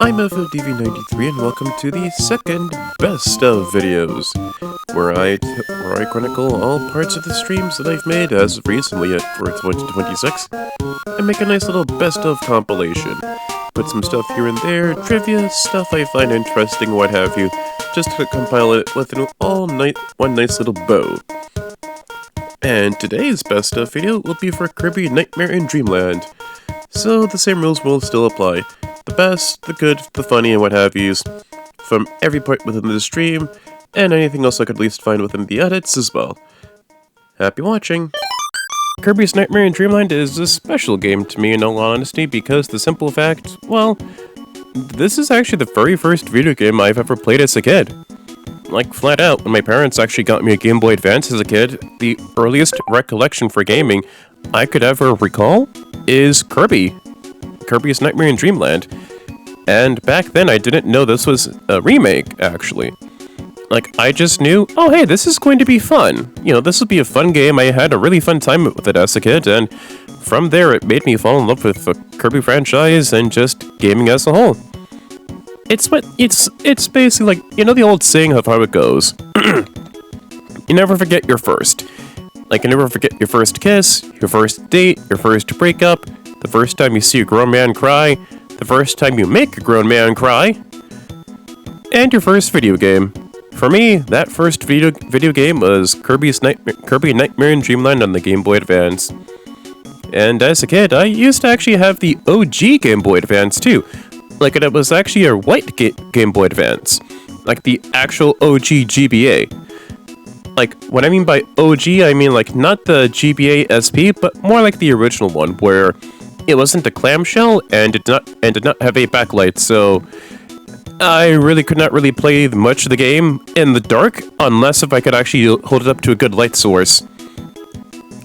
I'm FODV93 and welcome to the second best of videos, where I chronicle all parts of the streams that I've made as of recently for 2026, and make a nice little best of compilation. Put some stuff here and there, trivia, stuff I find interesting, what have you, just to compile it with one nice little bow. And today's best of video will be for Kirby Nightmare in Dreamland, so the same rules will still apply. The best, the good, the funny, and what have yous, from every part within the stream, and anything else I could at least find within the edits as well. Happy watching! Kirby's Nightmare in Dreamland is a special game to me in all honesty because the simple fact, well, this is actually the very first video game I've ever played as a kid. Like, flat out, when my parents actually got me a Game Boy Advance as a kid, the earliest recollection for gaming I could ever recall is Kirby's Nightmare in Dreamland. And back then I didn't know this was a remake, actually. Like, I just knew, oh hey, this is going to be fun. You know, this would be a fun game. I had a really fun time with it as a kid, and from there it made me fall in love with the Kirby franchise and just gaming as a whole. It's basically like, you know the old saying of how it goes. You never forget your first. Like, you never forget your first kiss, your first date, your first breakup, the first time you see a grown man cry, the first time you make a grown man cry, and your first video game. For me, that first video game was Kirby Nightmare in Dreamland on the Game Boy Advance. And as a kid, I used to actually have the OG Game Boy Advance too. Like, it was actually a white Game Boy Advance. Like the actual OG GBA. Like, what I mean by OG, I mean like not the GBA SP, but more like the original one, where it wasn't a clamshell and did not have a backlight, so I really could not really play much of the game in the dark unless if I could actually hold it up to a good light source.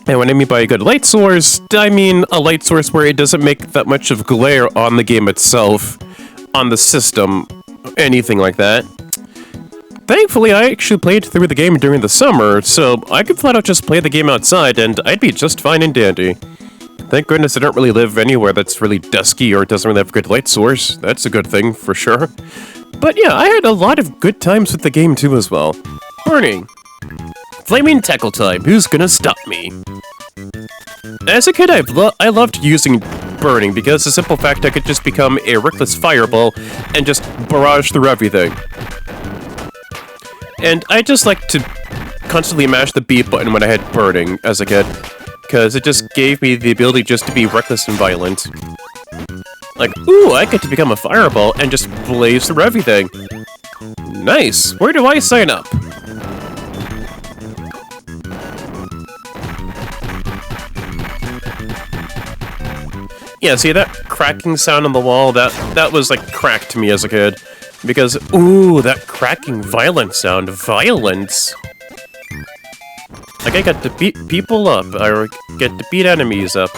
And what I mean by a good light source, I mean a light source where it doesn't make that much of glare on the game itself, on the system, anything like that. Thankfully, I actually played through the game during the summer, so I could flat out just play the game outside and I'd be just fine and dandy. Thank goodness I don't really live anywhere that's really dusky or doesn't really have a good light source. That's a good thing, for sure. But yeah, I had a lot of good times with the game too as well. Burning. Flaming tackle time, who's gonna stop me? As a kid, I loved using burning because the simple fact I could just become a reckless fireball and just barrage through everything. And I just like to constantly mash the B button when I had burning as a kid, because it just gave me the ability just to be reckless and violent. Like, ooh, I get to become a fireball and just blaze through everything. Nice! Where do I sign up? Yeah, see that cracking sound on the wall? That was like crack to me as a kid. Because, ooh, that cracking violent sound. Violence! Like, I got to beat people up, or get to beat enemies up.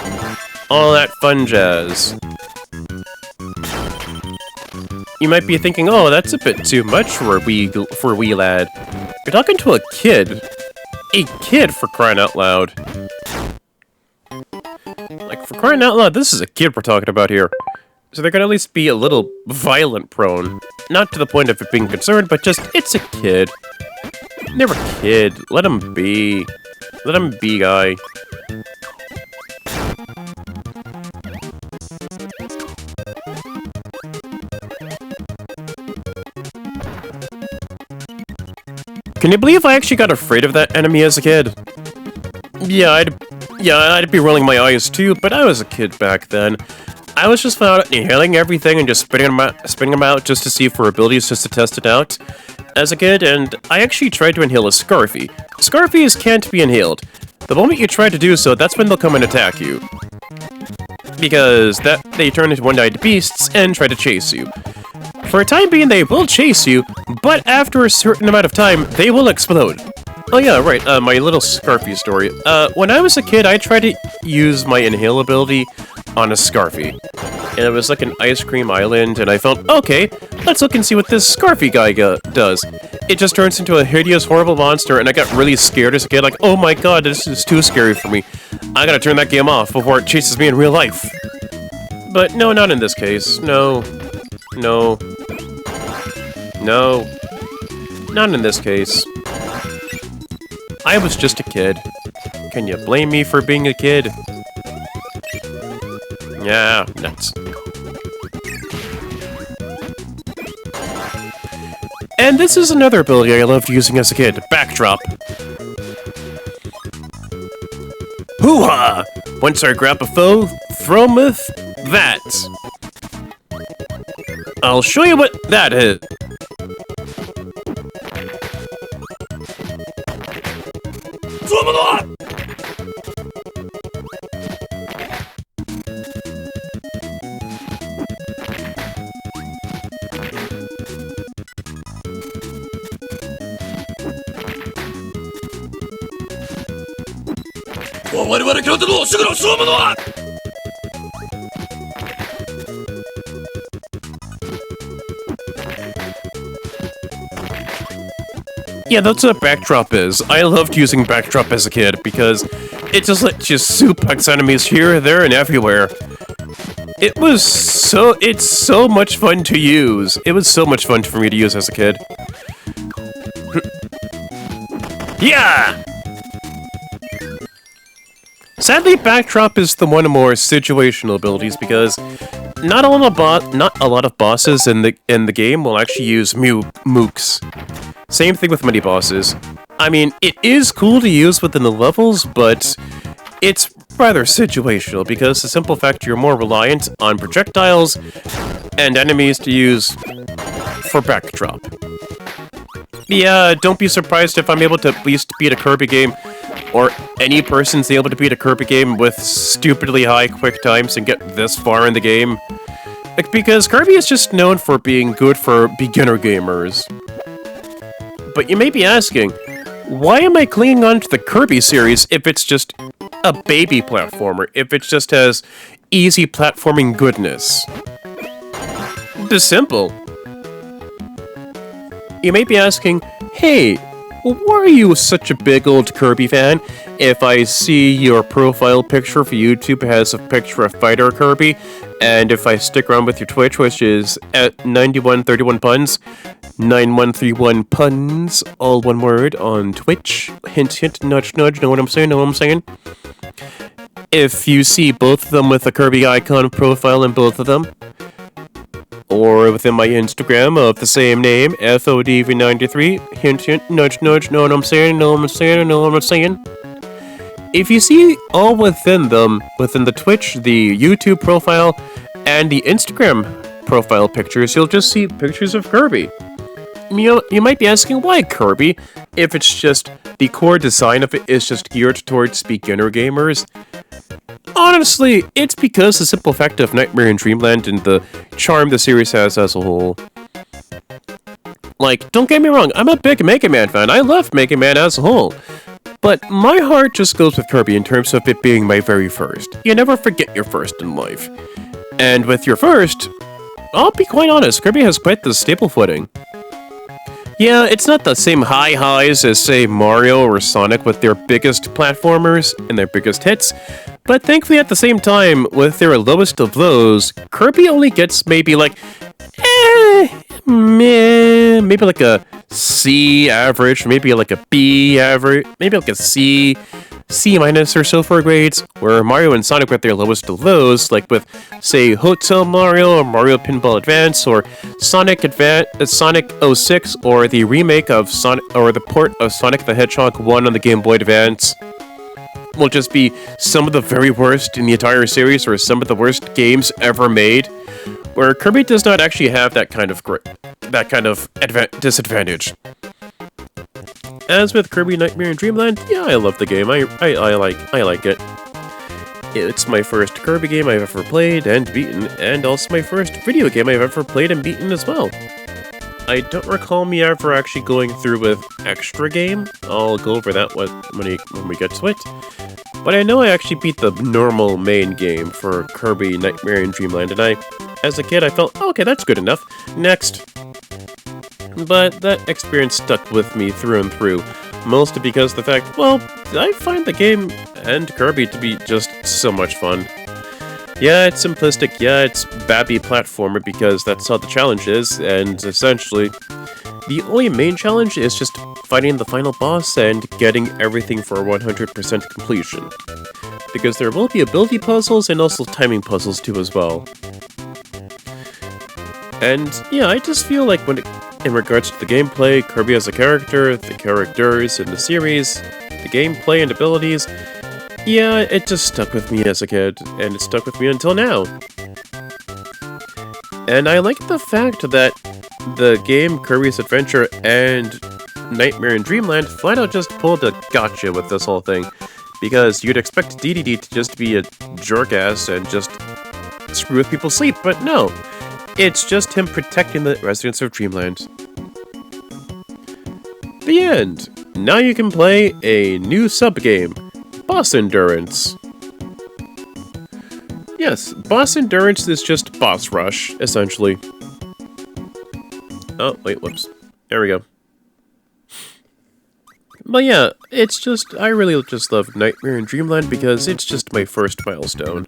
All that fun jazz. You might be thinking, oh, that's a bit too much for a wee lad. You're talking to a kid. A kid, for crying out loud. Like, for crying out loud, this is a kid we're talking about here. So they're gonna at least be a little violent prone. Not to the point of it being concerned, but just, it's a kid. They're a kid. Let him be. Let him be, guy. Can you believe I actually got afraid of that enemy as a kid? Yeah, I'd be rolling my eyes too, but I was a kid back then. I was just flat out inhaling everything and just spitting them out just to see for abilities, just to test it out as a kid, and I actually tried to inhale a Scarfy. Scarfies can't be inhaled. The moment you try to do so, that's when they'll come and attack you. Because they turn into one-eyed beasts and try to chase you. For a time being, they will chase you, but after a certain amount of time, they will explode. Oh yeah, right, my little Scarfy story. When I was a kid, I tried to use my inhale ability on a Scarfy. And it was like an ice cream island, and I felt, okay, let's look and see what this Scarfy guy does. It just turns into a hideous, horrible monster, and I got really scared as a kid, like, oh my god, this is too scary for me. I gotta turn that game off before it chases me in real life. But no, not in this case, no. No. No. Not in this case. I was just a kid. Can you blame me for being a kid? Yeah, nuts. And this is another ability I loved using as a kid. Backdrop. Hoo-ha! Once I grab a foe, throw 'em with that. I'll show you what that is. Yeah, that's what backdrop is. I loved using backdrop as a kid because it just lets you suplex enemies here, there, and everywhere. It's so much fun to use. It was so much fun for me to use as a kid. Yeah! Sadly, backdrop is the one of more situational abilities because not a lot of bosses in the game will actually use mooks. Same thing with many bosses. I mean, it is cool to use within the levels, but it's rather situational because the simple fact you're more reliant on projectiles and enemies to use for backdrop. Yeah, don't be surprised if I'm able to at least beat a Kirby game, or any person's able to beat a Kirby game with stupidly high quick times and get this far in the game. Because Kirby is just known for being good for beginner gamers. But you may be asking, why am I clinging on to the Kirby series if it's just a baby platformer, if it just has easy platforming goodness? It's simple. You may be asking, hey, why are you such a big old Kirby fan if I see your profile picture for YouTube has a picture of Fighter Kirby, and if I stick around with your Twitch, which is at 9131puns, 9131 puns, all one word on Twitch, hint hint, nudge nudge, know what I'm saying, know what I'm saying? If you see both of them with a Kirby icon profile in both of them, or within my Instagram of the same name, FODV93, hint hint, nudge nudge, know what I'm saying, know what I'm saying, know what I'm saying? If you see all within them, within the Twitch, the YouTube profile, and the Instagram profile pictures, you'll just see pictures of Kirby. You might be asking, why Kirby, if it's just the core design of it is just geared towards beginner gamers? Honestly, it's because the simple fact of Nightmare in Dreamland and the charm the series has as a whole. Like, don't get me wrong, I'm a big Mega Man fan, I love Mega Man as a whole. But my heart just goes with Kirby in terms of it being my very first. You never forget your first in life. And with your first, I'll be quite honest, Kirby has quite the stable footing. Yeah, it's not the same high highs as, say, Mario or Sonic with their biggest platformers and their biggest hits, but thankfully at the same time, with their lowest of lows, Kirby only gets maybe like, maybe like a C average, maybe like a B average, maybe like a C minus or so for grades, where Mario and Sonic with their lowest of lows, like with, say, Hotel Mario or Mario Pinball Advance or Sonic 06 or the remake of Sonic or the port of Sonic the Hedgehog 1 on the Game Boy Advance, will just be some of the very worst in the entire series or some of the worst games ever made, where Kirby does not actually have that kind of disadvantage. As with Kirby Nightmare in Dreamland, yeah, I love the game. I like it. It's my first Kirby game I've ever played and beaten, and also my first video game I've ever played and beaten as well. I don't recall me ever actually going through with extra game. I'll go over that when we get to it. But I know I actually beat the normal main game for Kirby Nightmare in Dreamland, and as a kid, I felt, okay, that's good enough. Next. But that experience stuck with me through and through, mostly because of the fact, well, I find the game and Kirby to be just so much fun. Yeah, it's simplistic, yeah, it's babby platformer because that's how the challenge is, and essentially, the only main challenge is just fighting the final boss and getting everything for 100% completion. Because there will be ability puzzles and also timing puzzles too as well. And yeah, I just feel like in regards to the gameplay, Kirby as a character, the characters in the series, the gameplay and abilities, yeah, it just stuck with me as a kid, and it stuck with me until now. And I like the fact that the game Kirby's Adventure and Nightmare in Dreamland flat out just pulled a gotcha with this whole thing. Because you'd expect DDD to just be a jerk-ass and just screw with people's sleep, but no. It's just him protecting the residents of Dreamland. The end! Now you can play a new sub-game, Boss Endurance. Yes, Boss Endurance is just Boss Rush, essentially. Oh, wait, whoops. There we go. But yeah, it's just, I really just love Nightmare in Dreamland because it's just my first milestone.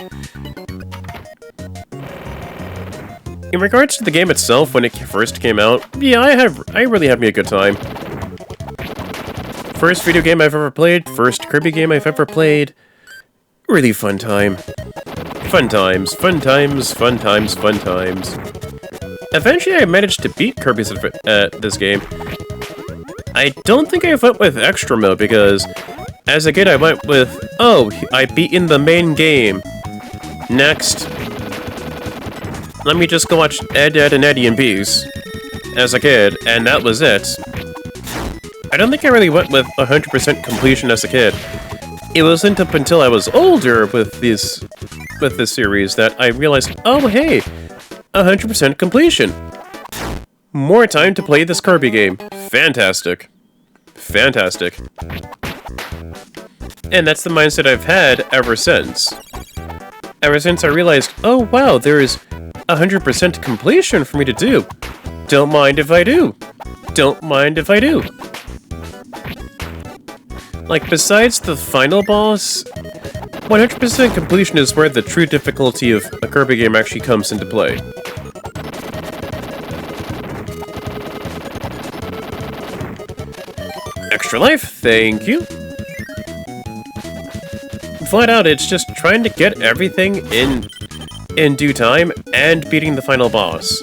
In regards to the game itself, when it first came out, yeah, I really had me a good time. First video game I've ever played, first Kirby game I've ever played. Really fun time. Fun times, fun times, fun times, fun times. Eventually I managed to beat Kirby's this game. I don't think I went with extra mode because, as a kid, I went with, oh, I've beaten the main game. Next. Let me just go watch Ed, Ed, and Eddie and Bees as a kid, and that was it. I don't think I really went with 100% completion as a kid. It wasn't up until I was older with this series that I realized, oh hey, 100% completion. More time to play this Kirby game. Fantastic. Fantastic. And that's the mindset I've had ever since. Ever since I realized, oh wow, there is 100% completion for me to do. Don't mind if I do. Don't mind if I do. Like, besides the final boss, 100% completion is where the true difficulty of a Kirby game actually comes into play. Extra life, thank you. Flat out, it's just trying to get everything in due time and beating the final boss.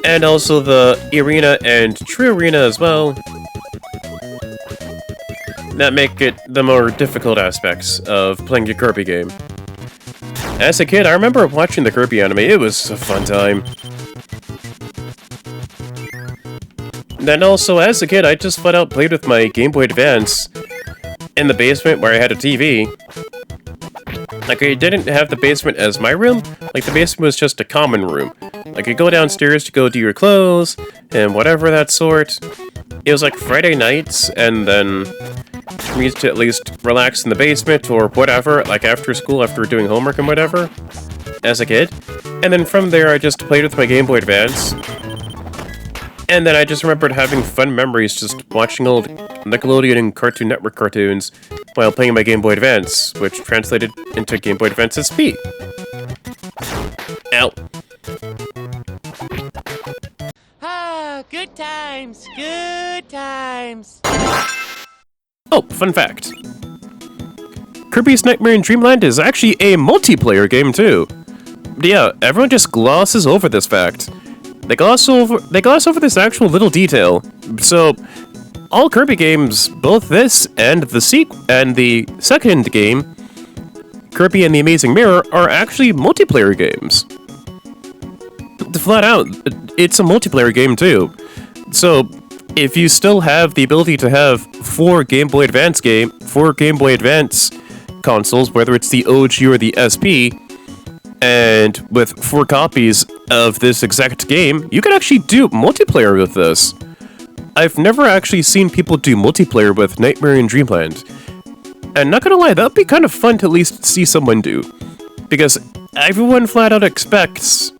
And also the arena and true arena as well. That make it the more difficult aspects of playing a Kirby game. As a kid, I remember watching the Kirby anime. It was a fun time. Then also, as a kid, I just flat out played with my Game Boy Advance in the basement where I had a TV. Like, I didn't have the basement as my room. Like, the basement was just a common room. Like, you go downstairs to go do your clothes and whatever that sort. It was like Friday nights, and then we used to at least relax in the basement or whatever, like after school, after doing homework and whatever, as a kid. And then from there, I just played with my Game Boy Advance. And then I just remembered having fun memories just watching old Nickelodeon and Cartoon Network cartoons while playing my Game Boy Advance, which translated into Game Boy Advance SP. Ow. Ah, good times, good times. Oh, fun fact. Kirby's Nightmare in Dreamland is actually a multiplayer game too. Yeah, everyone just glosses over this fact. They gloss over this actual little detail. So, all Kirby games, both this and the second game, Kirby and the Amazing Mirror, are actually multiplayer games. Flat out, it's a multiplayer game too. So, if you still have the ability to have four Game Boy Advance consoles, whether it's the OG or the SP, and with 4 copies of this exact game, you can actually do multiplayer with this. I've never actually seen people do multiplayer with Nightmare in Dreamland. And not gonna lie, that'd be kind of fun to at least see someone do. Because everyone flat out expects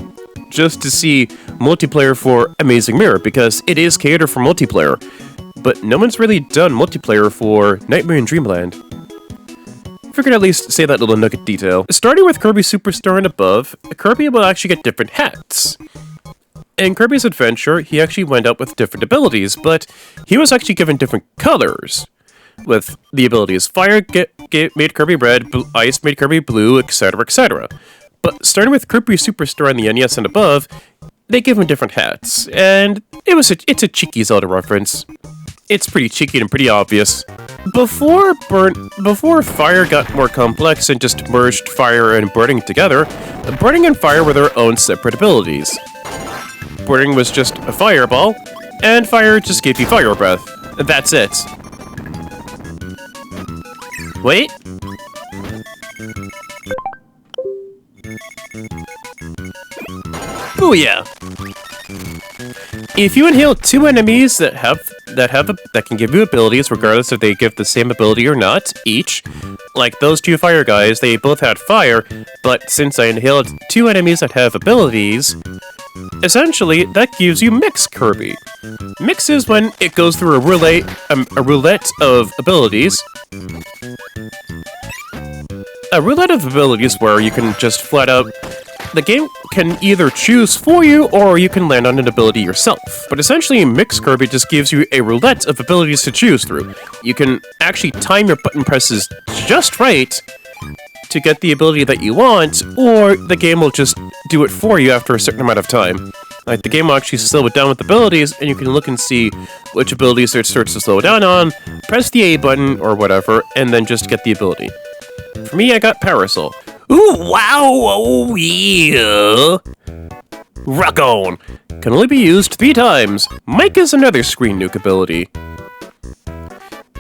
just to see multiplayer for Amazing Mirror, because it is catered for multiplayer. But no one's really done multiplayer for Nightmare in Dreamland. figured I'd at least say that little nugget detail. Starting with Kirby Superstar and above, Kirby will actually get different hats. In Kirby's Adventure, he actually went out with different abilities, but he was actually given different colors. With the abilities Fire made Kirby red, Ice made Kirby blue, etc, etc. But starting with Kirby Superstar on the NES and above, they give him different hats, and it's a cheeky Zelda reference. It's pretty cheeky and pretty obvious. Before Fire got more complex and just merged Fire and Burning together, Burning and Fire were their own separate abilities. Burning was just a fireball, and Fire just gave you fire breath. That's it. Wait. Booyah! If you inhale 2 enemies that can give you abilities, regardless if they give the same ability or not, each, like those 2 fire guys, they both had fire, but since I inhaled 2 enemies that have abilities, essentially that gives you Mix Kirby. Mix is when it goes through a roulette of abilities. A roulette of abilities where you can just flat out... The game can either choose for you, or you can land on an ability yourself. But essentially, Mix Kirby just gives you a roulette of abilities to choose through. You can actually time your button presses just right to get the ability that you want, or the game will just do it for you after a certain amount of time. Like, the game will actually slow it down with abilities, and you can look and see which abilities it starts to slow down on, press the A button, or whatever, and then just get the ability. For me, I got Parasol. Ooh, wow, oh yeah! Rock on! Can only be used 3 times. Mike is another screen nuke ability,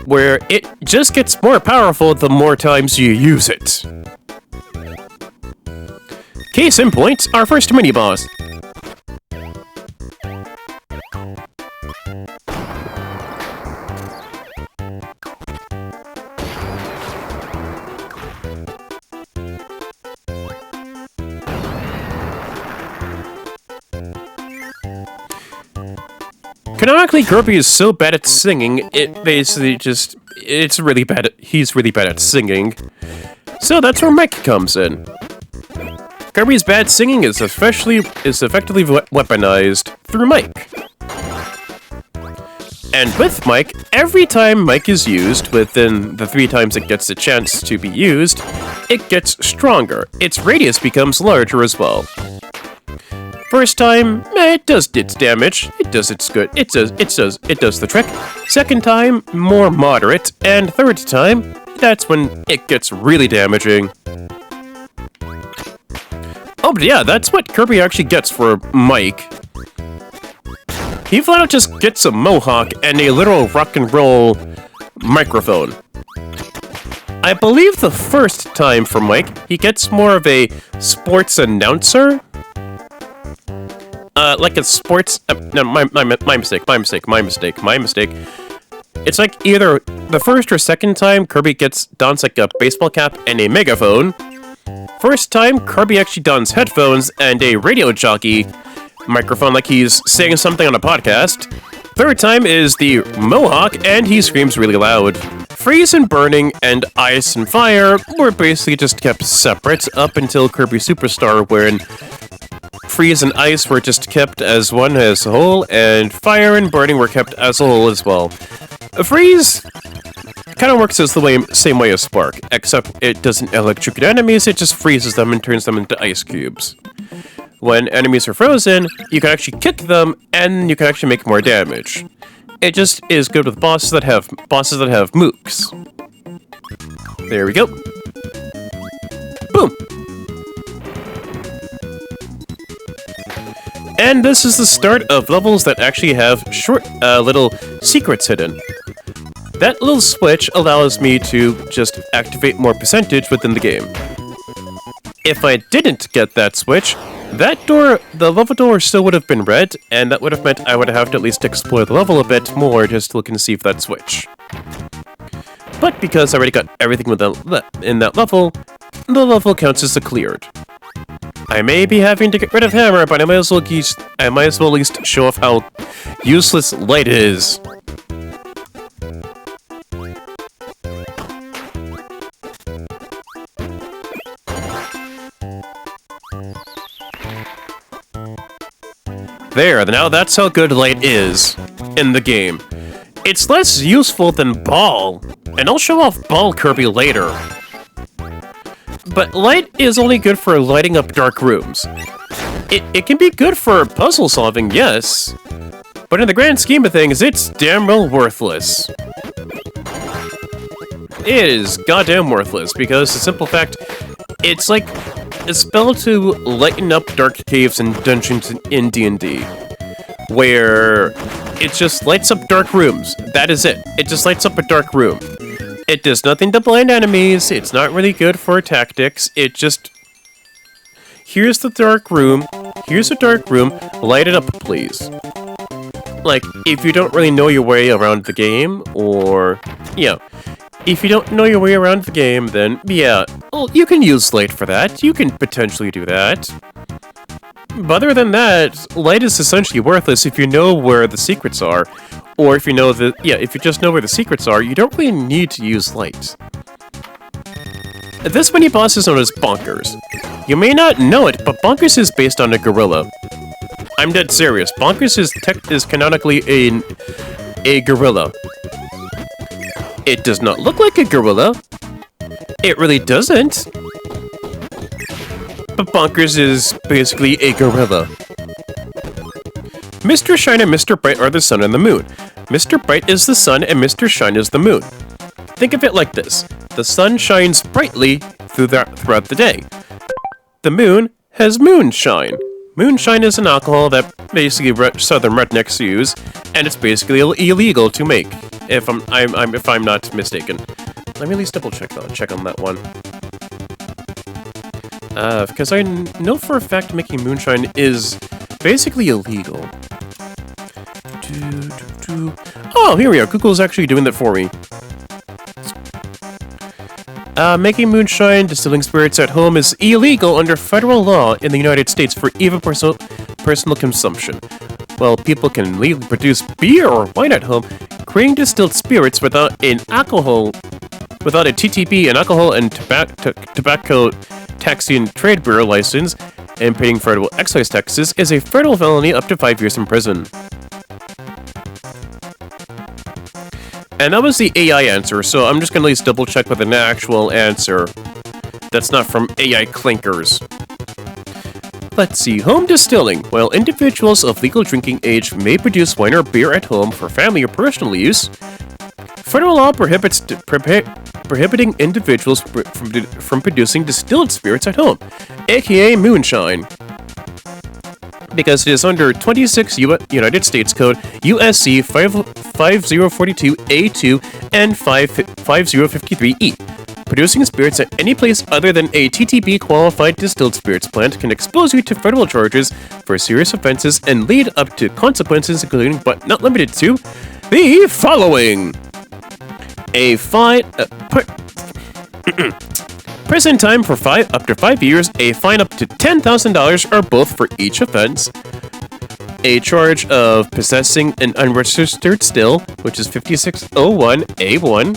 where it just gets more powerful the more times you use it. Case in point, our first mini-boss. Canonically, Kirby is so bad at singing, it basically just... he's really bad at singing. So that's where Mike comes in. Kirby's bad singing is effectively weaponized through Mike. And with Mike, every time Mike is used, within the 3 times it gets a chance to be used, it gets stronger. Its radius becomes larger as well. First time, it does its damage. It does the trick. Second time, more moderate, and third time, that's when it gets really damaging. Oh, but yeah, that's what Kirby actually gets for Mike. He flat out just gets a mohawk and a literal rock and roll microphone. I believe the first time for Mike, he gets more of a sports announcer. Like a sports... no, my mistake. It's like either the first or second time Kirby dons like a baseball cap and a megaphone. First time, Kirby actually dons headphones and a radio jockey microphone like he's saying something on a podcast. Third time is the mohawk and he screams really loud. Freeze and Burning and Ice and Fire were basically just kept separate up until Kirby Superstar, wherein Freeze and Ice were just kept as one as a whole, and Fire and Burning were kept as a whole as well. Freeze kind of works as the same way as Spark, except it doesn't electrocute enemies, it just freezes them and turns them into ice cubes. When enemies are frozen, you can actually kick them, and you can actually make more damage. It just is good with bosses that have mooks. There we go. Boom! And this is the start of levels that actually have short, little secrets hidden. That little switch allows me to just activate more percentage within the game. If I didn't get that switch, the level door still would have been red, and that would have meant I would have to at least explore the level a bit more just to look and see for that switch. But because I already got everything in that level, the level counts as a cleared. I may be having to get rid of Hammer, but I might as well at least show off how useless Light is. there. Now that's how good light is in the game. It's less useful than ball, and I'll show off ball Kirby later. But light is only good for lighting up dark rooms. It can be good for puzzle solving, yes, but in the grand scheme of things, it's damn well worthless. It is goddamn worthless, because the simple fact, it's like a spell to lighten up dark caves and dungeons in D&D, where it just lights up dark rooms. That is it. It just lights up a dark room. It does nothing to blind enemies, it's not really good for tactics, it just... Here's the dark room, light it up, please. Like, if you don't really know your way around the game, or... Yeah. If you don't know your way around the game, then, yeah, well, you can use light for that, you can potentially do that. But other than that, light is essentially worthless if you know where the secrets are. Or if you know the... Yeah, if you just know where the secrets are, you don't really need to use light. This mini-boss is known as Bonkers. You may not know it, but Bonkers is based on a gorilla. I'm dead serious. Bonkers is canonically a gorilla. It does not look like a gorilla. It really doesn't. But Bonkers is basically a gorilla. Mr. Shine and Mr. Bright are the sun and the moon. Mr. Bright is the sun and Mr. Shine is the moon. Think of it like this. The sun shines brightly throughout the day. The moon has moonshine. Moonshine is an alcohol that basically southern rednecks use, and it's basically illegal to make, if I'm not mistaken. Let me at least check on that one. Because I know for a fact making moonshine is basically illegal. Oh, here we are. Google's actually doing that for me. Making moonshine, distilling spirits at home is illegal under federal law in the United States for even personal consumption. While people can legally produce beer or wine at home, creating distilled spirits without a TTB, an alcohol and tobacco taxi and trade bureau license, and paying federal excise taxes is a federal felony up to 5 years in prison. And that was the AI answer, so I'm just gonna at least double check with an actual answer that's not from AI clinkers. Let's see, home distilling. While individuals of legal drinking age may produce wine or beer at home for family or personal use, federal law prohibits prohibiting individuals from producing distilled spirits at home, aka moonshine. Because it is under 26 United States Code, USC 5042A2 and 5053E. Producing spirits at any place other than a TTB-qualified distilled spirits plant can expose you to federal charges for serious offenses and lead up to consequences including, but not limited to, the following. A fine... prison time for up to 5 years, a fine up to $10,000 or both for each offense, a charge of possessing an unregistered still, which is 5601A1,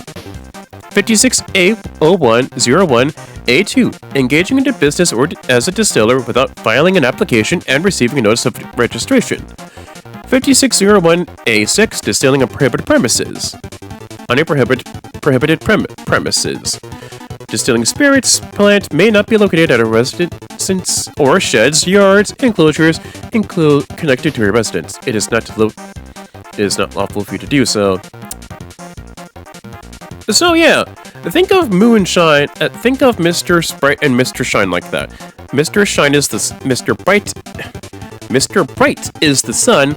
56A0101A2, engaging into business or as a distiller without filing an application and receiving a notice of registration, 5601A6, distilling on prohibited premises, on a prohibited premises. Distilling spirits plant may not be located at a residence or sheds, yards, enclosures connected to your residence. It is not lawful for you to do so. So yeah, think of moonshine. Think of Mr. Sprite and Mr. Shine like that. Mr. Shine is the Mr. Bright. Mr. Bright is the sun.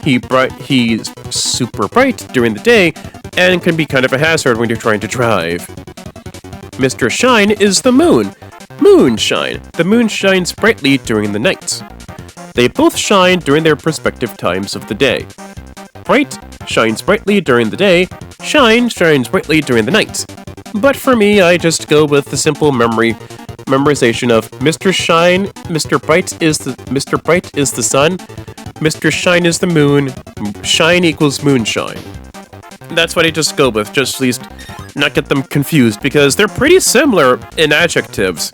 He's super bright during the day and can be kind of a hazard when you're trying to drive. Mr. Shine is the moon. Moonshine. The moon shines brightly during the night. They both shine during their respective times of the day. Bright shines brightly during the day. Shine shines brightly during the night. But for me, I just go with the simple memorization of Mr. Shine, Mr. Bright is the sun, Mr. Shine is the moon, shine equals moonshine. That's what I just go with, just at least not get them confused, because they're pretty similar in adjectives,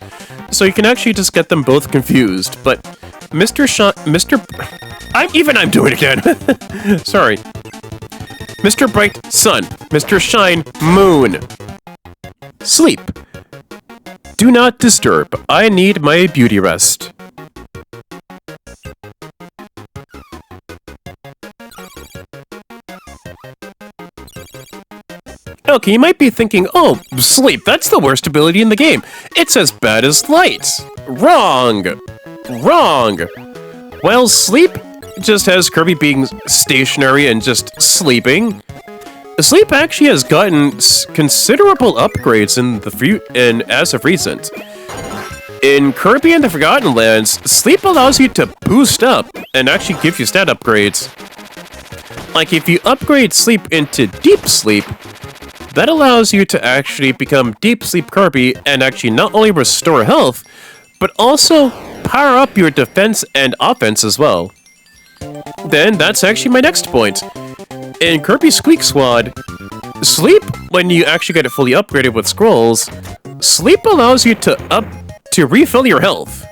so you can actually just get them both confused, but I'm doing it again. Sorry. Mr. Bright Sun. Mr. Shine Moon. Sleep. Do not disturb. I need my beauty rest. Okay, you might be thinking, oh, sleep, that's the worst ability in the game. It's as bad as light. Wrong. Wrong. Well, sleep just has Kirby being stationary and just sleeping. Sleep actually has gotten considerable upgrades as of recent. In Kirby and the Forgotten Lands, sleep allows you to boost up and actually give you stat upgrades. Like if you upgrade sleep into deep sleep, that allows you to actually become deep sleep Kirby and actually not only restore health, but also power up your defense and offense as well. Then that's actually my next point. In Kirby Squeak Squad, sleep, when you actually get it fully upgraded with scrolls, sleep allows you to refill your health.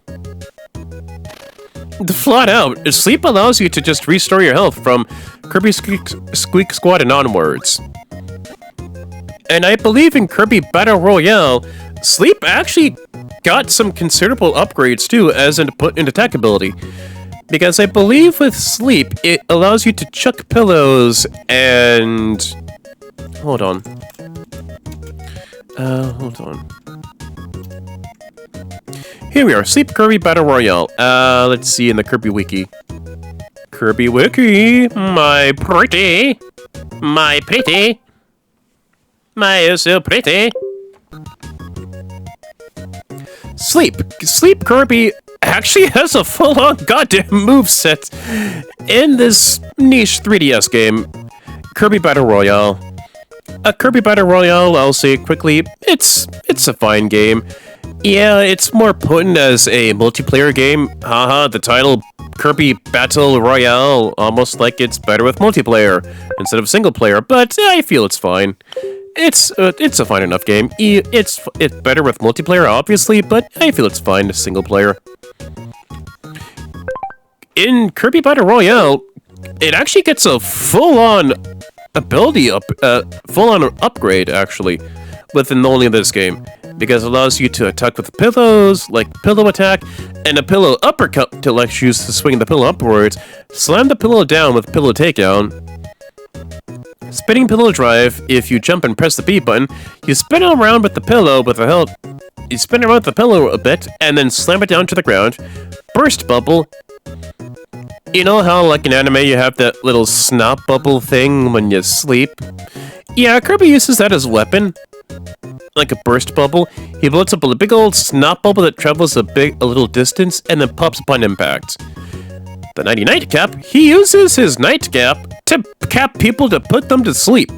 Flat out, sleep allows you to just restore your health from Kirby Squeak Squad and onwards. And I believe in Kirby Battle Royale, sleep actually got some considerable upgrades too as an attack ability. Because I believe with sleep, it allows you to chuck pillows and... Hold on. Hold on. Here we are, Sleep Kirby Battle Royale. Let's see in the Kirby Wiki. Kirby Wiki, my pretty. My pretty. My so pretty. Sleep Kirby actually has a full-on goddamn moveset in this niche 3DS game, Kirby Battle Royale. Kirby Battle Royale, I'll say quickly, it's a fine game. Yeah, it's more potent as a multiplayer game. Haha, the title Kirby Battle Royale, almost like it's better with multiplayer instead of single player, but I feel it's fine. It's a fine enough game. It's better with multiplayer, obviously, but I feel it's fine as single player. In Kirby Battle Royale, it actually gets a full-on ability full-on upgrade actually within only this game, because it allows you to attack with pillows, like pillow attack, and a pillow uppercut to let you use to swing the pillow upwards, slam the pillow down with pillow takedown. Spinning pillow drive, if you jump and press the B button, you spin around with the pillow you spin around with the pillow a bit, and then slam it down to the ground. Burst bubble. You know how, like in anime, you have that little snot bubble thing when you sleep? Yeah, Kirby uses that as a weapon. Like a burst bubble. He blows up a big old snot bubble that travels a little distance, and then pops upon impact. The Nighty Nightcap, he uses his nightcap to cap people to put them to sleep.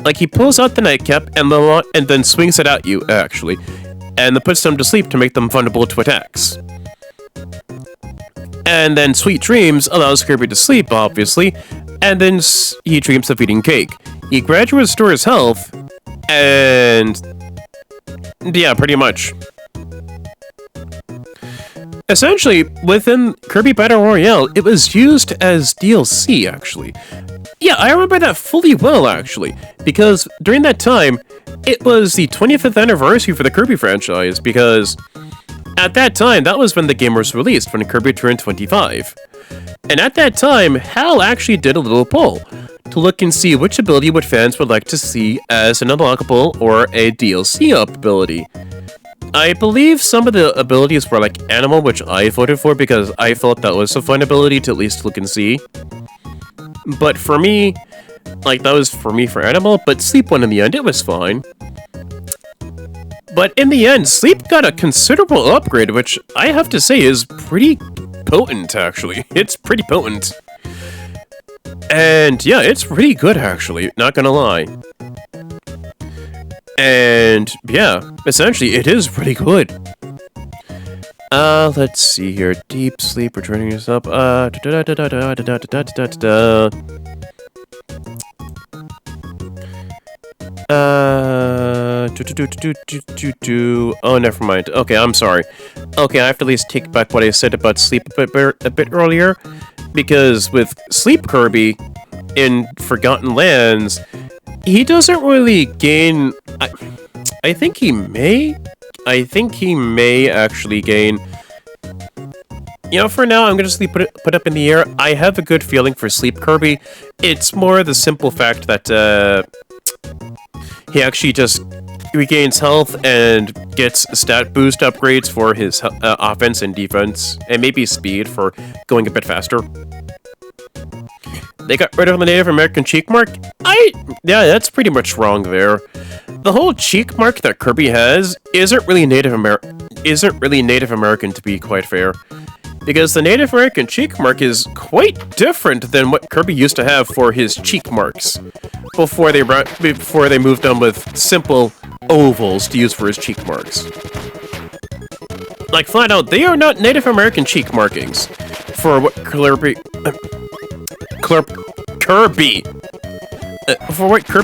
Like he pulls out the nightcap and then swings it at you, actually, and then puts them to sleep to make them vulnerable to attacks. And then Sweet Dreams allows Kirby to sleep, obviously, and then he dreams of eating cake. He gradually restores health, and yeah, pretty much. Essentially, within Kirby Battle Royale, it was used as DLC, actually. Yeah, I remember that fully well, actually, because during that time, it was the 25th anniversary for the Kirby franchise, because at that time, that was when the game was released, when Kirby turned 25. And at that time, HAL actually did a little poll to look and see which ability would fans would like to see as an unlockable or a DLC ability. I believe some of the abilities were like Animal, which I voted for because I thought that was a fun ability to at least look and see. But for me, like that was for me for Animal, but Sleep won in the end, it was fine. But in the end, Sleep got a considerable upgrade, which I have to say is pretty potent, actually. It's pretty potent. And yeah, it's pretty good, actually, not gonna lie. And yeah, essentially, it is pretty good. Let's see here. Deep sleep, returning yourself. Oh, never mind. Okay, I'm sorry. Okay, I have to at least take back what I said about Sleep a bit earlier. Because with Sleep Kirby in Forgotten Lands, he doesn't really gain... I think he may actually gain... You know, for now, I'm gonna just put up in the air. I have a good feeling for Sleep Kirby. It's more the simple fact that, he actually just regains health and gets stat boost upgrades for his offense and defense, and maybe speed for going a bit faster. They got rid of the Native American cheek mark? Yeah, that's pretty much wrong there. The whole cheek mark that Kirby has isn't really Native American, to be quite fair. Because the Native American cheek mark is quite different than what Kirby used to have for his cheek marks before they moved on with simple ovals to use for his cheek marks. Like, flat out, they are not Native American cheek markings for what Kirby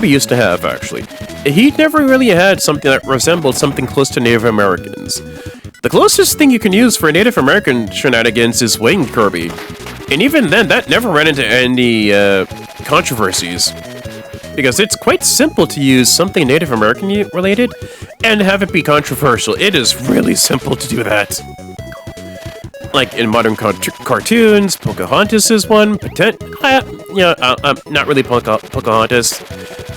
used to have, actually. He never really had something that resembled something close to Native Americans. The closest thing you can use for Native American shenanigans is Winged Kirby. And even then, that never ran into any controversies. Because it's quite simple to use something Native American related and have it be controversial. It is really simple to do that. Like in modern cartoons, Pocahontas is one. Not really Pocahontas.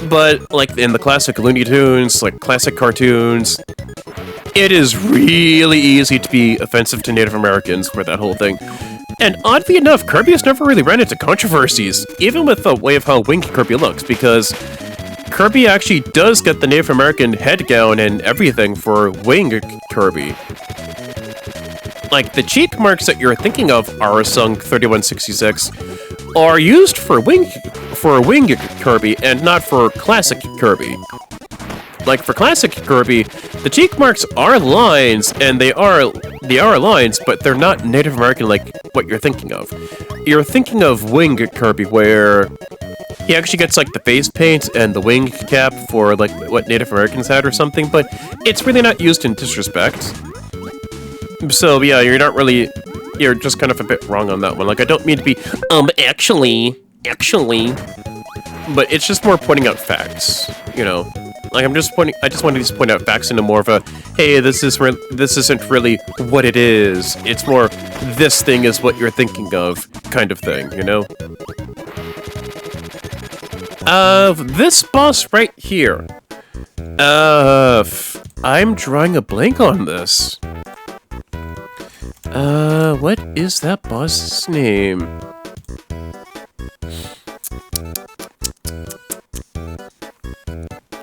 But like in the classic Looney Tunes, like classic cartoons, it is really easy to be offensive to Native Americans for that whole thing. And oddly enough, Kirby has never really run into controversies, even with the way of how Winged Kirby looks, because Kirby actually does get the Native American head gown and everything for Winged Kirby. Like, the cheek marks that you're thinking of, Arasung 3166, are used for Winged Kirby and not for Classic Kirby. Like, for Classic Kirby, the cheek marks are lines, and they are lines, but they're not Native American like what you're thinking of. You're thinking of Winged Kirby, where he actually gets, like, the face paint and the wing cap for, like, what Native Americans had or something, but it's really not used in disrespect. So, yeah, you're just kind of a bit wrong on that one. Like, I don't mean to be, actually, but it's just more pointing out facts, you know? Like, I just wanted to point out facts into more of a, hey, this isn't really what it is. It's more, this thing is what you're thinking of, kind of thing, you know? This boss right here. I'm drawing a blank on this. What is that boss's name?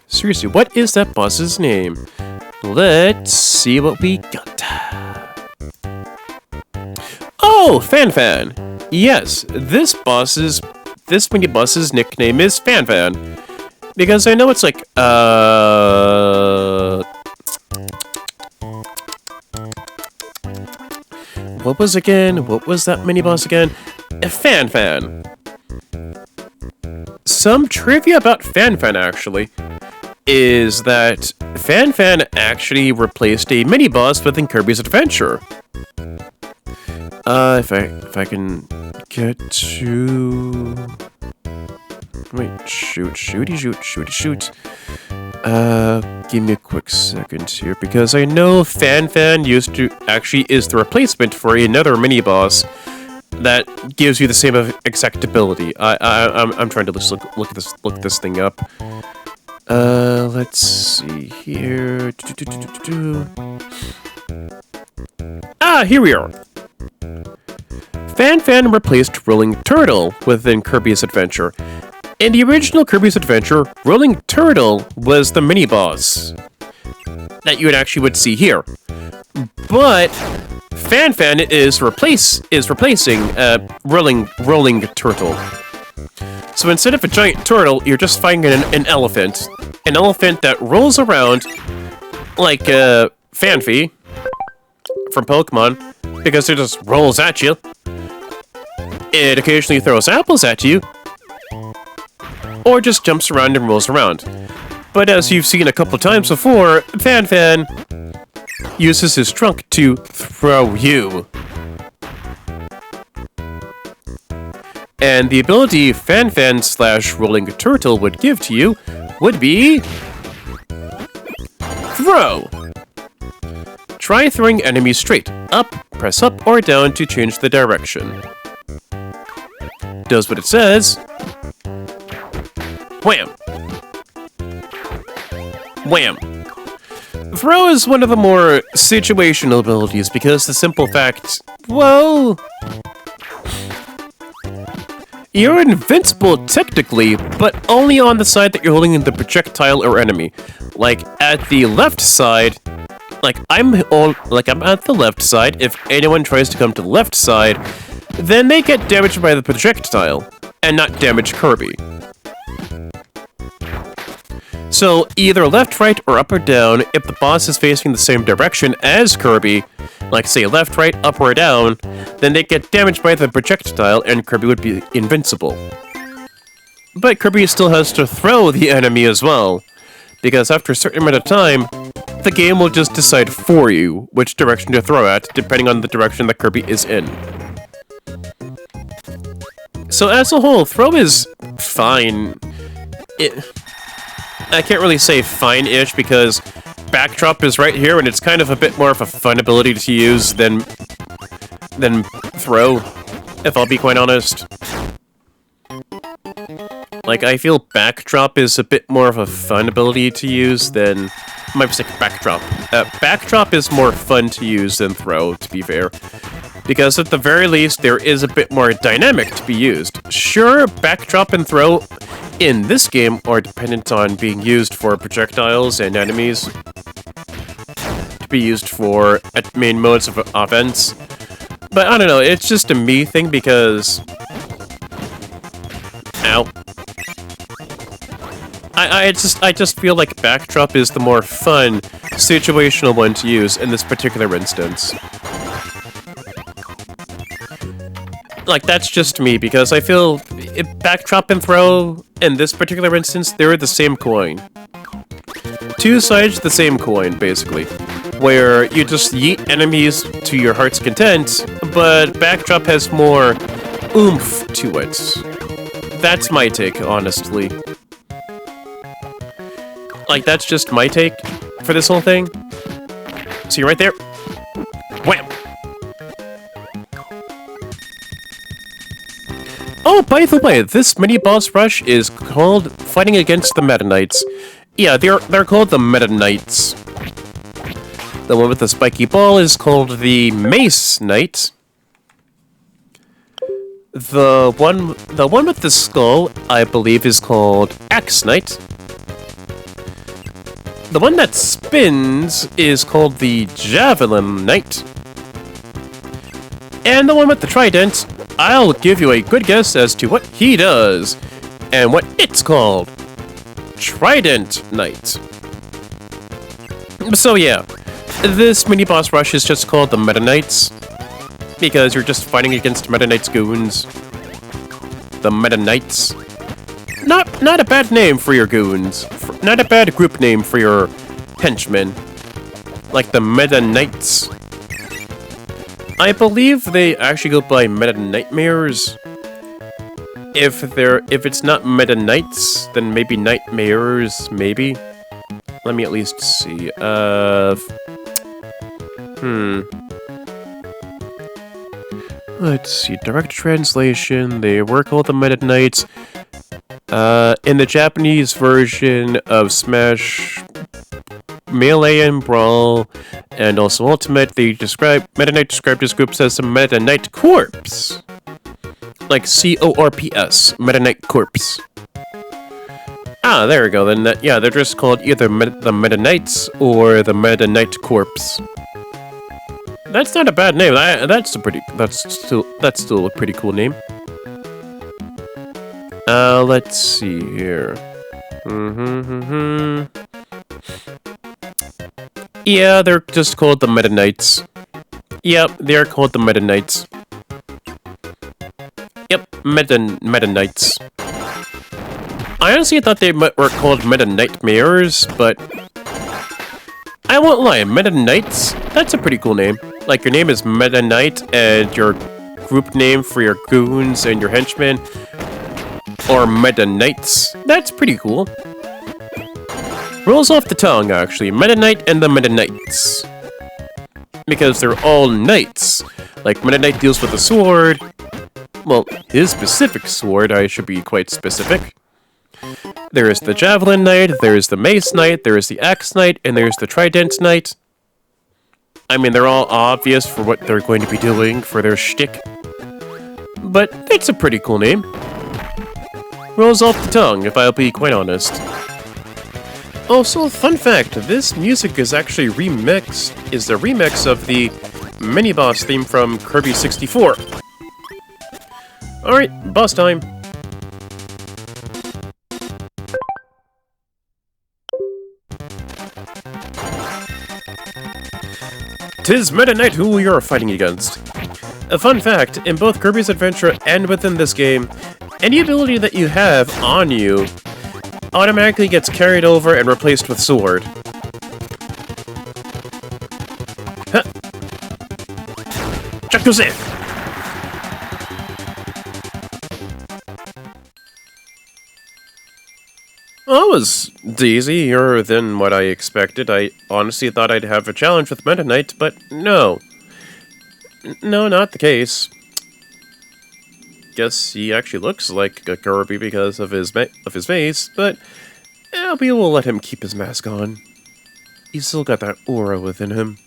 Seriously, what is that boss's name? Let's see what we got. Oh, Fanfan! Yes, this mini boss's nickname is Fanfan. Because I know it's like, what was that mini boss again? Fanfan. Some trivia about Fanfan, actually, is that Fanfan actually replaced a mini boss within Kirby's Adventure. If I can get to... Wait, shoot. Give me a quick second here, because I know Fanfan actually is the replacement for another mini boss that gives you the same exact ability. I'm trying to just look this thing up. Let's see here. Ah, here we are. Fanfan replaced Rolling Turtle within Kirby's Adventure. In the original Kirby's Adventure, Rolling Turtle was the mini-boss that you would see here. But Fanfan is replacing Rolling Turtle. So instead of a giant turtle, you're just fighting an elephant. An elephant that rolls around like Fanfi from Pokemon, because it just rolls at you. It occasionally throws apples at you, or just jumps around and rolls around. But as you've seen a couple times before, Fan uses his trunk to throw you. And the ability Fan/Rolling Turtle would give to you would be... Throw! Try throwing enemies straight. Up, press up or down to change the direction. Does what it says. Wham! Wham! Throw is one of the more situational abilities because the simple fact, well... You're invincible technically, but only on the side that you're holding the projectile or enemy. Like at the left side, I'm at the left side. If anyone tries to come to the left side, then they get damaged by the projectile and not damage Kirby. So either left, right, or up or down, if the boss is facing the same direction as Kirby, like say left, right, up, or down, then they get damaged by the projectile and Kirby would be invincible. But Kirby still has to throw the enemy as well, because after a certain amount of time, the game will just decide for you which direction to throw at, depending on the direction that Kirby is in. So as a whole, throw is fine. I can't really say fine-ish because backdrop is right here and it's kind of a bit more of a fun ability to use than throw, if I'll be quite honest. Like, I feel backdrop is a bit more of a fun ability to use than... My mistake, backdrop. Backdrop is more fun to use than throw, to be fair. Because at the very least, there is a bit more dynamic to be used. Sure, backdrop and throw in this game are dependent on being used for projectiles and enemies. To be used for main modes of offense. But I don't know, it's just a me thing because... Ow. I just feel like backdrop is the more fun, situational one to use in this particular instance. Like, that's just me, because I feel backdrop and throw, in this particular instance, they're the same coin. Two sides of the same coin, basically. Where you just yeet enemies to your heart's content, but backdrop has more oomph to it. That's my take, honestly. Like, that's just my take for this whole thing. See right there? Wham! Oh, by the way, this mini-boss rush is called Fighting Against the Meta Knights. Yeah, they're called the Meta Knights. The one with the spiky ball is called the Mace Knight. The one with the skull, I believe, is called Axe Knight. The one that spins is called the Javelin Knight. And the one with the trident, I'll give you a good guess as to what he does, and what it's called. Trident Knight. So yeah, this mini-boss rush is just called the Meta Knights, because you're just fighting against Meta Knights goons. The Meta Knights. Not a bad name for your goons. Not a bad group name for your henchmen. Like the Meta Knights. I believe they actually go by Meta Nightmares. If it's not Meta Knights, then maybe Nightmares, maybe. Let me at least see. Let's see. Direct translation. They were called the Meta Knights. In the Japanese version of Smash Melee and Brawl, and also Ultimate, Meta Knight described his groups as the Meta Knight Corps. Like C-O-R-P-S, Meta Knight Corps. Ah, there we go, then they're just called either the Meta Knights or the Meta Knight Corps. That's not a bad name, that's still a pretty cool name. Let's see here. Yeah, they're just called the Meta Knights. Yep, they're called the Meta Knights. Yep, Meta Knights. I honestly thought they were called Meta Nightmares, but I won't lie, Meta Knights, that's a pretty cool name. Like, your name is Meta Knight, and your group name for your goons and your henchmen are Meta Knights. That's pretty cool. Rolls off the tongue, actually. Meta Knight and the Meta Knights. Because they're all knights. Like, Meta Knight deals with a sword. Well, his specific sword, I should be quite specific. There is the Javelin Knight, there is the Mace Knight, there is the Axe Knight, and there's the Trident Knight. I mean, they're all obvious for what they're going to be doing for their shtick. But it's a pretty cool name. Rolls off the tongue, if I'll be quite honest. Also, fun fact, this music is actually the remix of the mini-boss theme from Kirby 64. Alright, boss time. Tis Meta Knight who we are fighting against. A fun fact, in both Kirby's Adventure and within this game, any ability that you have on you automatically gets carried over and replaced with sword. Huh. Jacuzzi! Well, that was easier than what I expected. I honestly thought I'd have a challenge with Meta Knight, but no. No, not the case. Guess he actually looks like a Kirby because of his face, but we will let him keep his mask on. He's still got that aura within him.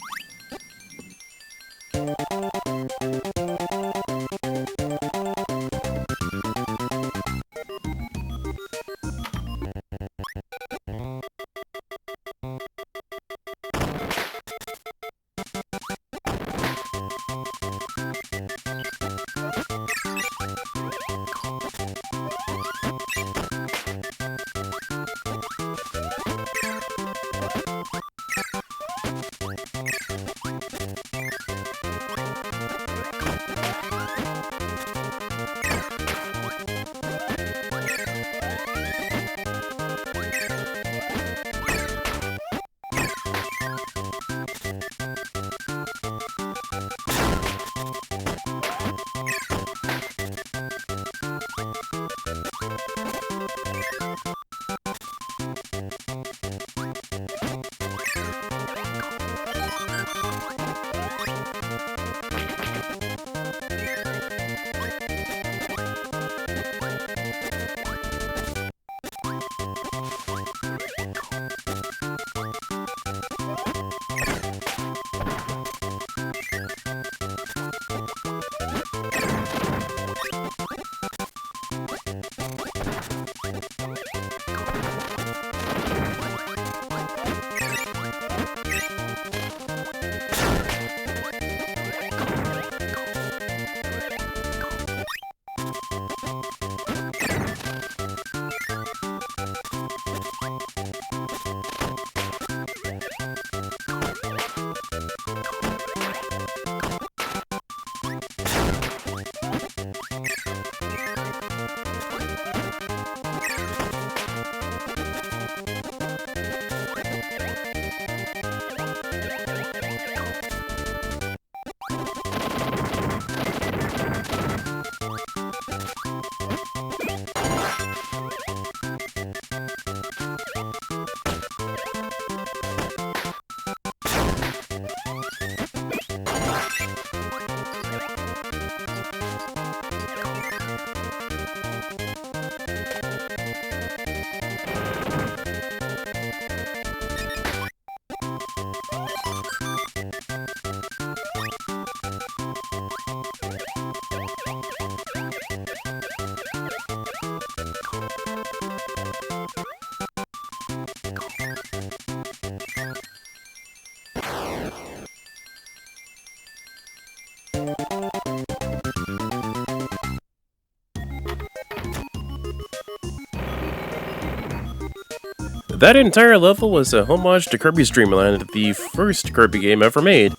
That entire level was a homage to Kirby's Dreamland, the first Kirby game ever made.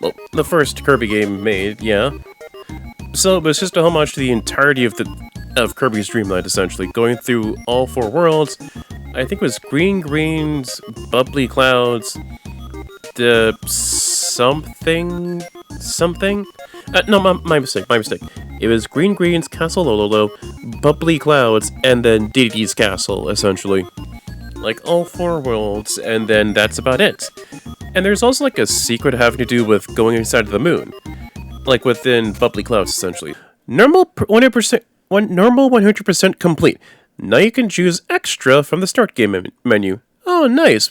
Well, the first Kirby game made, yeah. So it was just a homage to the entirety of the of Kirby's Dreamland, essentially, going through all 4 worlds. I think it was green greens, bubbly clouds, the something. No, my mistake. It was green greens, Castle Lololo, bubbly clouds, and then Diddy's castle, essentially. Like all 4 worlds, and then that's about it. And there's also like a secret having to do with going inside of the moon, like within bubbly clouds, essentially. Normal 100% complete. Now you can choose extra from the start game menu. Oh, nice.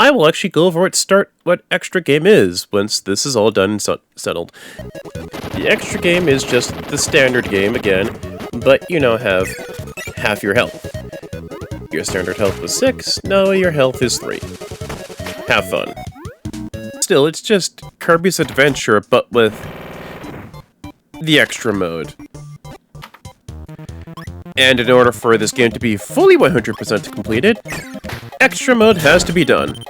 I will actually go over what extra game is once this is all done and settled. The extra game is just the standard game again, but you now have half your health. Your standard health was 6, now your health is 3. Have fun. Still, it's just Kirby's Adventure, but with the extra mode. And in order for this game to be fully 100% completed, extra mode has to be done.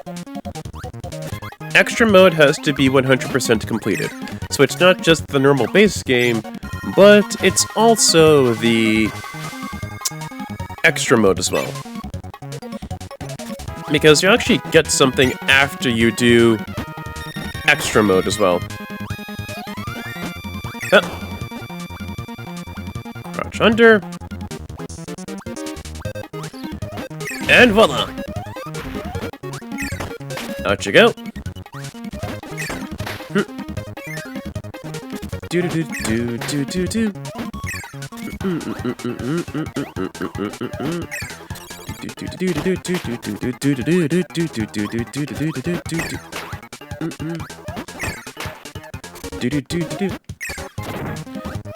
Extra mode has to be 100% completed. So it's not just the normal base game, but it's also the extra mode as well. Because you actually get something after you do extra mode as well. Crouch under. And voila! Out you go. Do do do do do do do.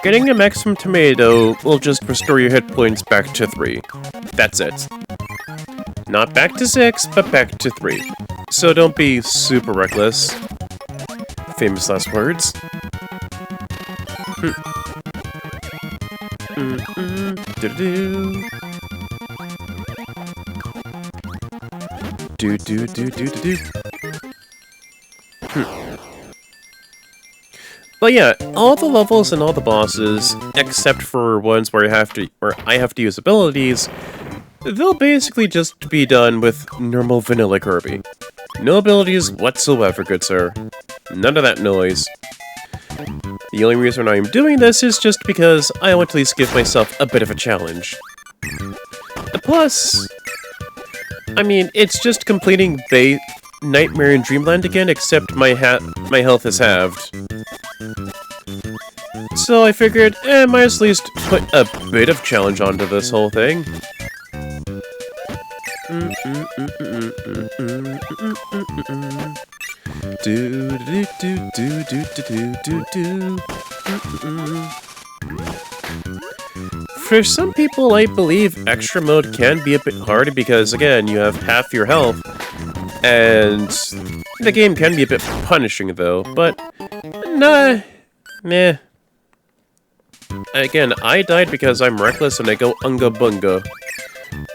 Getting a maximum tomato will just restore your hit points back to 3. That's it. Not back to 6, but back to 3. So don't be super reckless. Famous last words. But yeah, all the levels and all the bosses, except for ones where I have to use abilities, they'll basically just be done with normal vanilla Kirby. No abilities whatsoever, good sir. None of that noise. The only reason I'm doing this is just because I want to at least give myself a bit of a challenge. Plus, I mean, it's just completing Nightmare in Dreamland again, except my health is halved. So I figured, might as well at least put a bit of challenge onto this whole thing. For some people, I believe extra mode can be a bit hard because, again, you have half your health, and the game can be a bit punishing, though, but nah. Again, I died because I'm reckless and I go unga bunga.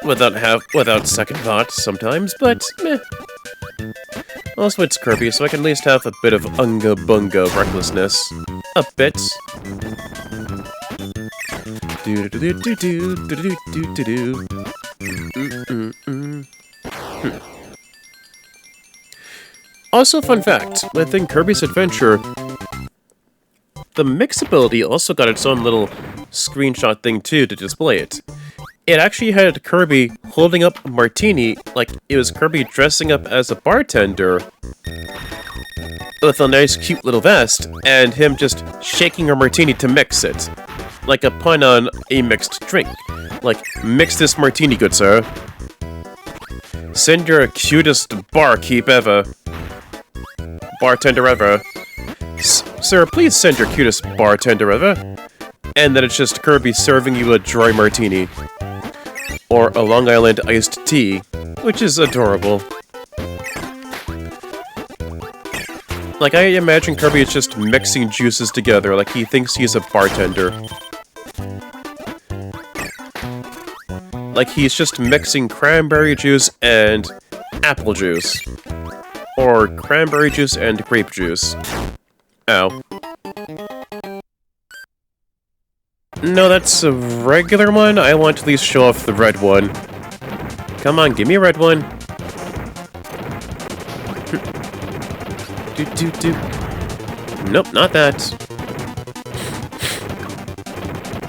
Without second thought sometimes, but meh. Also, it's Kirby, so I can at least have a bit of unga bunga recklessness. A bit. Also, fun fact, within Kirby's Adventure, the mix ability also got its own little screenshot thing too to display it. It actually had Kirby holding up a martini, like it was Kirby dressing up as a bartender with a nice cute little vest, and him just shaking a martini to mix it. Like a pun on a mixed drink. Like, mix this martini, good sir. Send your cutest barkeep ever. Bartender ever. Sir, please send your cutest bartender ever. And then it's just Kirby serving you a dry martini. Or a Long Island iced tea, which is adorable. Like, I imagine Kirby is just mixing juices together, like he thinks he's a bartender. Like he's just mixing cranberry juice and apple juice. Or cranberry juice and grape juice. Ow. no, that's a regular one. I want to at least show off the red one. Come on, give me a red one. Nope, not that.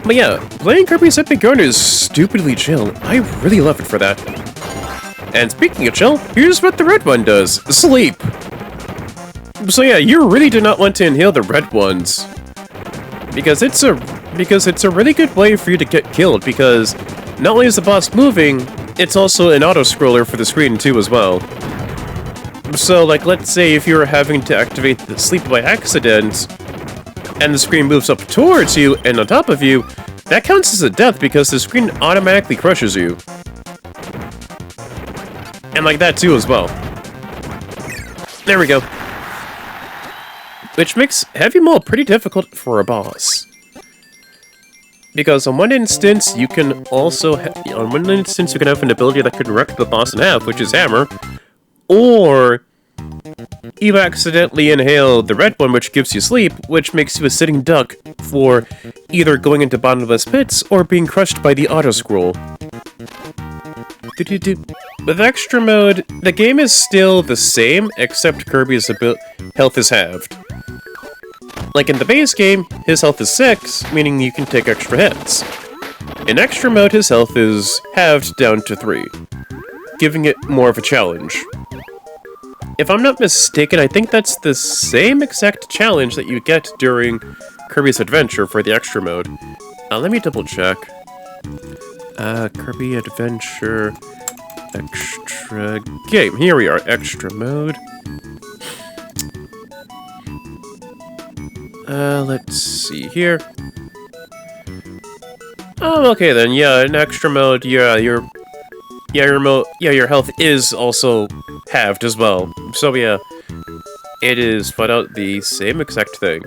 But yeah, playing Kirby's Epic Yarn is stupidly chill. I really love it for that. And speaking of chill, here's what the red one does. Sleep! So yeah, you really do not want to inhale the red ones. Because it's a really good way for you to get killed, because not only is the boss moving, it's also an auto-scroller for the screen too as well. So like, let's say if you're having to activate the sleep by accident, and the screen moves up towards you and on top of you, that counts as a death because the screen automatically crushes you. And like that too as well. There we go. Which makes Heavy Mode pretty difficult for a boss. Because on one instance, you can also have an ability that can wreck the boss in half, which is Hammer, or you accidentally inhale the red one, which gives you sleep, which makes you a sitting duck for either going into bottomless pits or being crushed by the auto-scroll. With Extra Mode, the game is still the same, except Kirby's health is halved. Like in the base game, his health is 6, meaning you can take extra hits. In Extra Mode, his health is halved down to 3, giving it more of a challenge. If I'm not mistaken, I think that's the same exact challenge that you get during Kirby's Adventure for the Extra Mode. Let me double check. Kirby Adventure Extra Game. Here we are, Extra Mode. Let's see here. Oh, okay then. Yeah, in Extra Mode, your health is also halved as well. So yeah, it is flat out the same exact thing.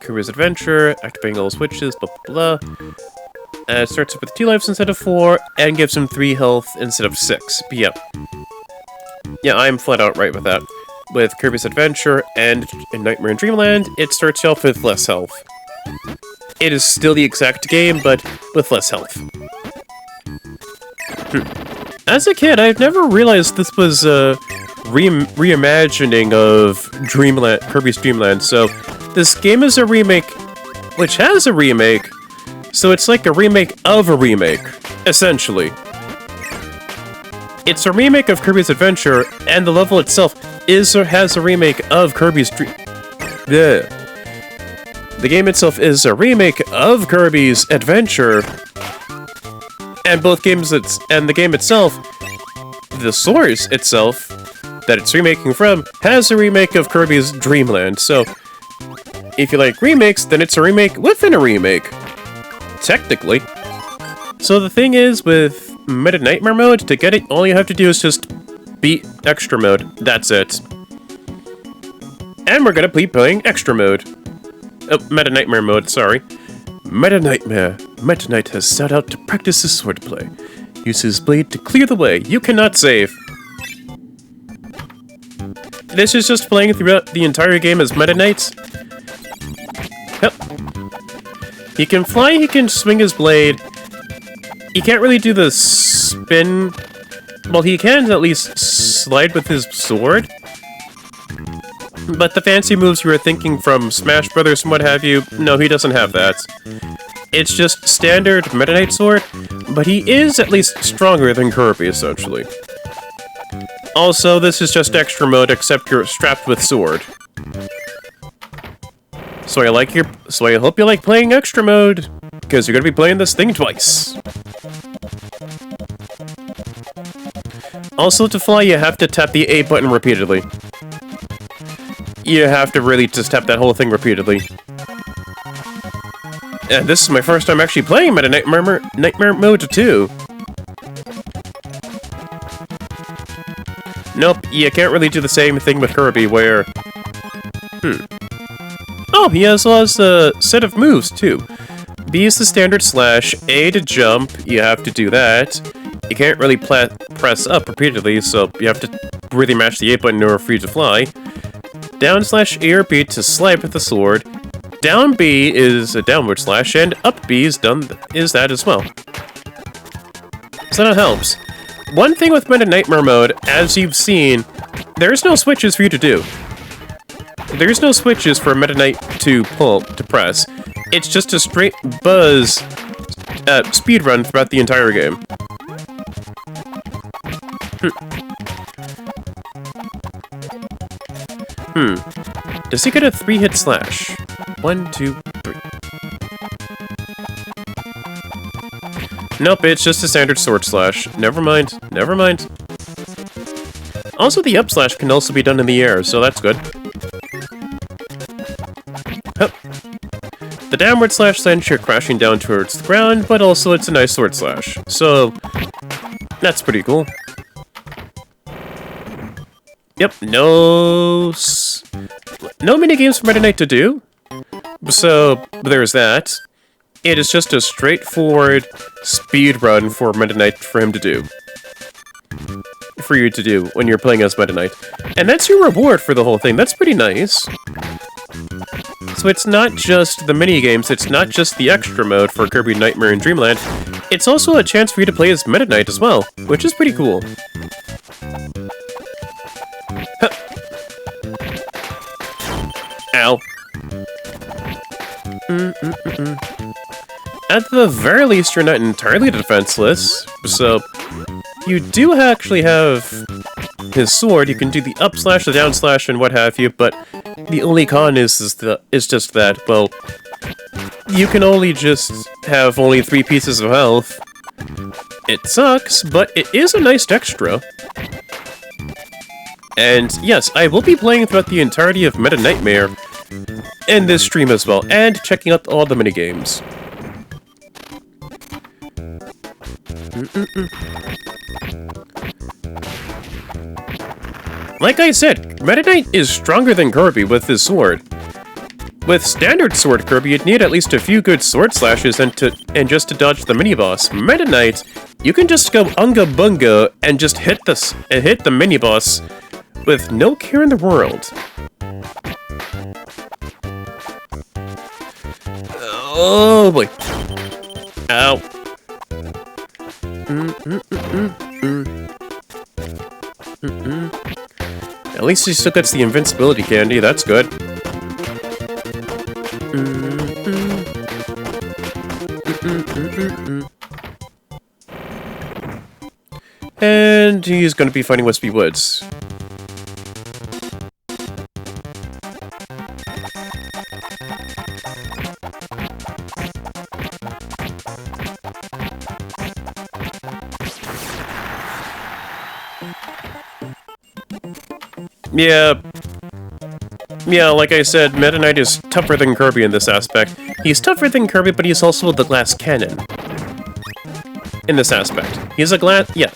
Kirby's Adventure, activating all switches, blah blah blah. It starts with 2 lives instead of 4, and gives him 3 health instead of 6. But yeah, I'm flat out right with that. With Kirby's Adventure and in Nightmare and Dreamland, it starts you off with less health. It is still the exact game, but with less health. As a kid, I've never realized this was a reimagining of Dreamland, Kirby's Dreamland. So this game is a remake, which has a remake. So it's like a remake of a remake, essentially. It's a remake of Kirby's Adventure, and the level itself has a remake of Kirby's The game itself is a remake of Kirby's Adventure. And the game itself, the source itself, that it's remaking from, has a remake of Kirby's Dreamland. So, if you like remakes, then it's a remake within a remake. Technically. So the thing is, with Meta Nightmare Mode, to get it, all you have to do is just beat Extra Mode. That's it. And we're gonna be playing Extra Mode. Oh, Meta Nightmare Mode, sorry. Meta Nightmare. Meta Knight has set out to practice his swordplay. Use his blade to clear the way. You cannot save. This is just playing throughout the entire game as Meta Knight. Yep. He can fly, he can swing his blade. He can't really do the spin. Well, he can at least slide with his sword. But the fancy moves you were thinking from Smash Brothers and what have you, no, he doesn't have that. It's just standard Meta Knight sword, but he is at least stronger than Kirby, essentially. Also, this is just Extra Mode, except you're strapped with sword. So I hope you like playing Extra Mode, because you're gonna be playing this thing twice. Also, to fly, you have to tap the A button repeatedly. You have to really just tap that whole thing repeatedly. And this is my first time actually playing Meta Nightmare Mode 2. Nope, you can't really do the same thing with Kirby, where... Oh, he has a set of moves, too. B is the standard slash, A to jump, you have to do that. You can't really press up repeatedly, so you have to really mash the A button in order for you to fly. Down slash A or B to slide with the sword. down B is a downward slash, and up B is that as well. So that helps. One thing with Meta Nightmare mode, as you've seen, there's no switches for you to do. There's no switches for Meta Knight to press. It's just a straight buzz speed run throughout the entire game. Does he get a 3-hit slash? 1, 2, 3. Nope, it's just a standard sword slash. Never mind, never mind. Also, the up slash can also be done in the air, so that's good. Hup. The downward slash sends you crashing down towards the ground, but also it's a nice sword slash. So, that's pretty cool. Yep, no minigames for Meta Knight to do. So, there's that. It is just a straightforward speed run for Meta Knight for him to do. For you to do when you're playing as Meta Knight. And that's your reward for the whole thing. That's pretty nice. So it's not just the minigames, it's not just the extra mode for Kirby Nightmare and Dreamland. It's also a chance for you to play as Meta Knight as well, which is pretty cool. Huh. Ow. At the very least, you're not entirely defenseless, so you do actually have his sword. You can do the up slash, the down slash, and what have you, but the only con is just that, well, you can only just have only 3 pieces of health. It sucks, but it is a nice extra. And yes, I will be playing throughout the entirety of Meta Nightmare in this stream as well, and checking out all the minigames. Like I said, Meta Knight is stronger than Kirby with his sword. With standard sword Kirby, you'd need at least a few good sword slashes and just to dodge the mini-boss. Meta Knight, you can just go unga bunga and just hit the mini-boss with no care in the world. Oh boy. Ow. At least he still gets the invincibility candy, that's good. And he's gonna be fighting Wispy Woods. Yeah, like I said, Meta Knight is tougher than Kirby in this aspect. He's tougher than Kirby, but he's also the glass cannon. In this aspect. Yeah.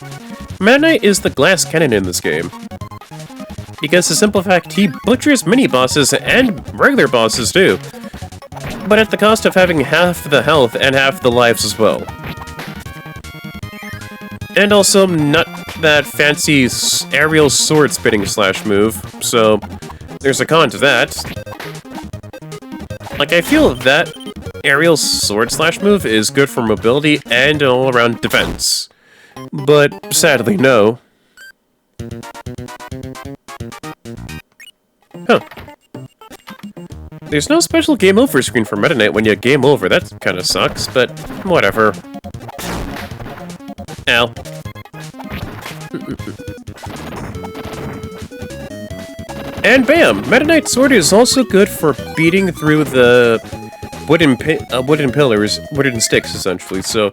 Meta Knight is the glass cannon in this game. Because the simple fact, he butchers mini-bosses and regular bosses too. But at the cost of having half the health and half the lives as well. And also, not that fancy aerial sword spitting slash move, so there's a con to that. Like, I feel that aerial sword slash move is good for mobility and all-around defense. But sadly, no. Huh. There's no special game over screen for Meta Knight when you game over. That kinda sucks, but whatever. Ow. And bam! Meta Knight's sword is also good for beating through the wooden pillars, wooden sticks, essentially. So,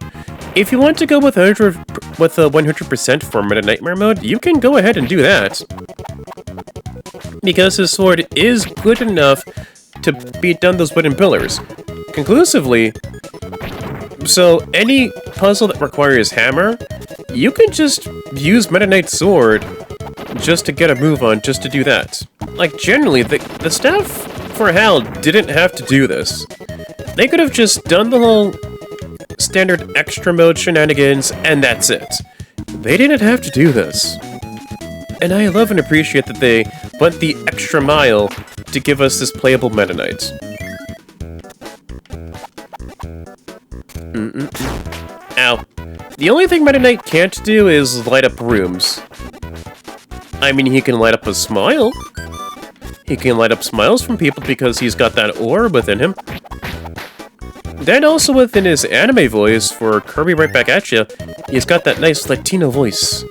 if you want to go with 100% for Meta Nightmare mode, you can go ahead and do that. Because his sword is good enough to beat down those wooden pillars conclusively. So, any puzzle that requires hammer, you can just use Meta Knight's sword just to get a move on, just to do that. Like, generally, the staff for HAL didn't have to do this. They could have just done the whole standard extra mode shenanigans, and that's it. They didn't have to do this. And I love and appreciate that they went the extra mile to give us this playable Meta Knight. Ow. The only thing Meta Knight can't do is light up rooms. I mean, he can light up a smile. He can light up smiles from people because he's got that orb within him. Then also within his anime voice for Kirby Right Back At Ya, he's got that nice Latino voice.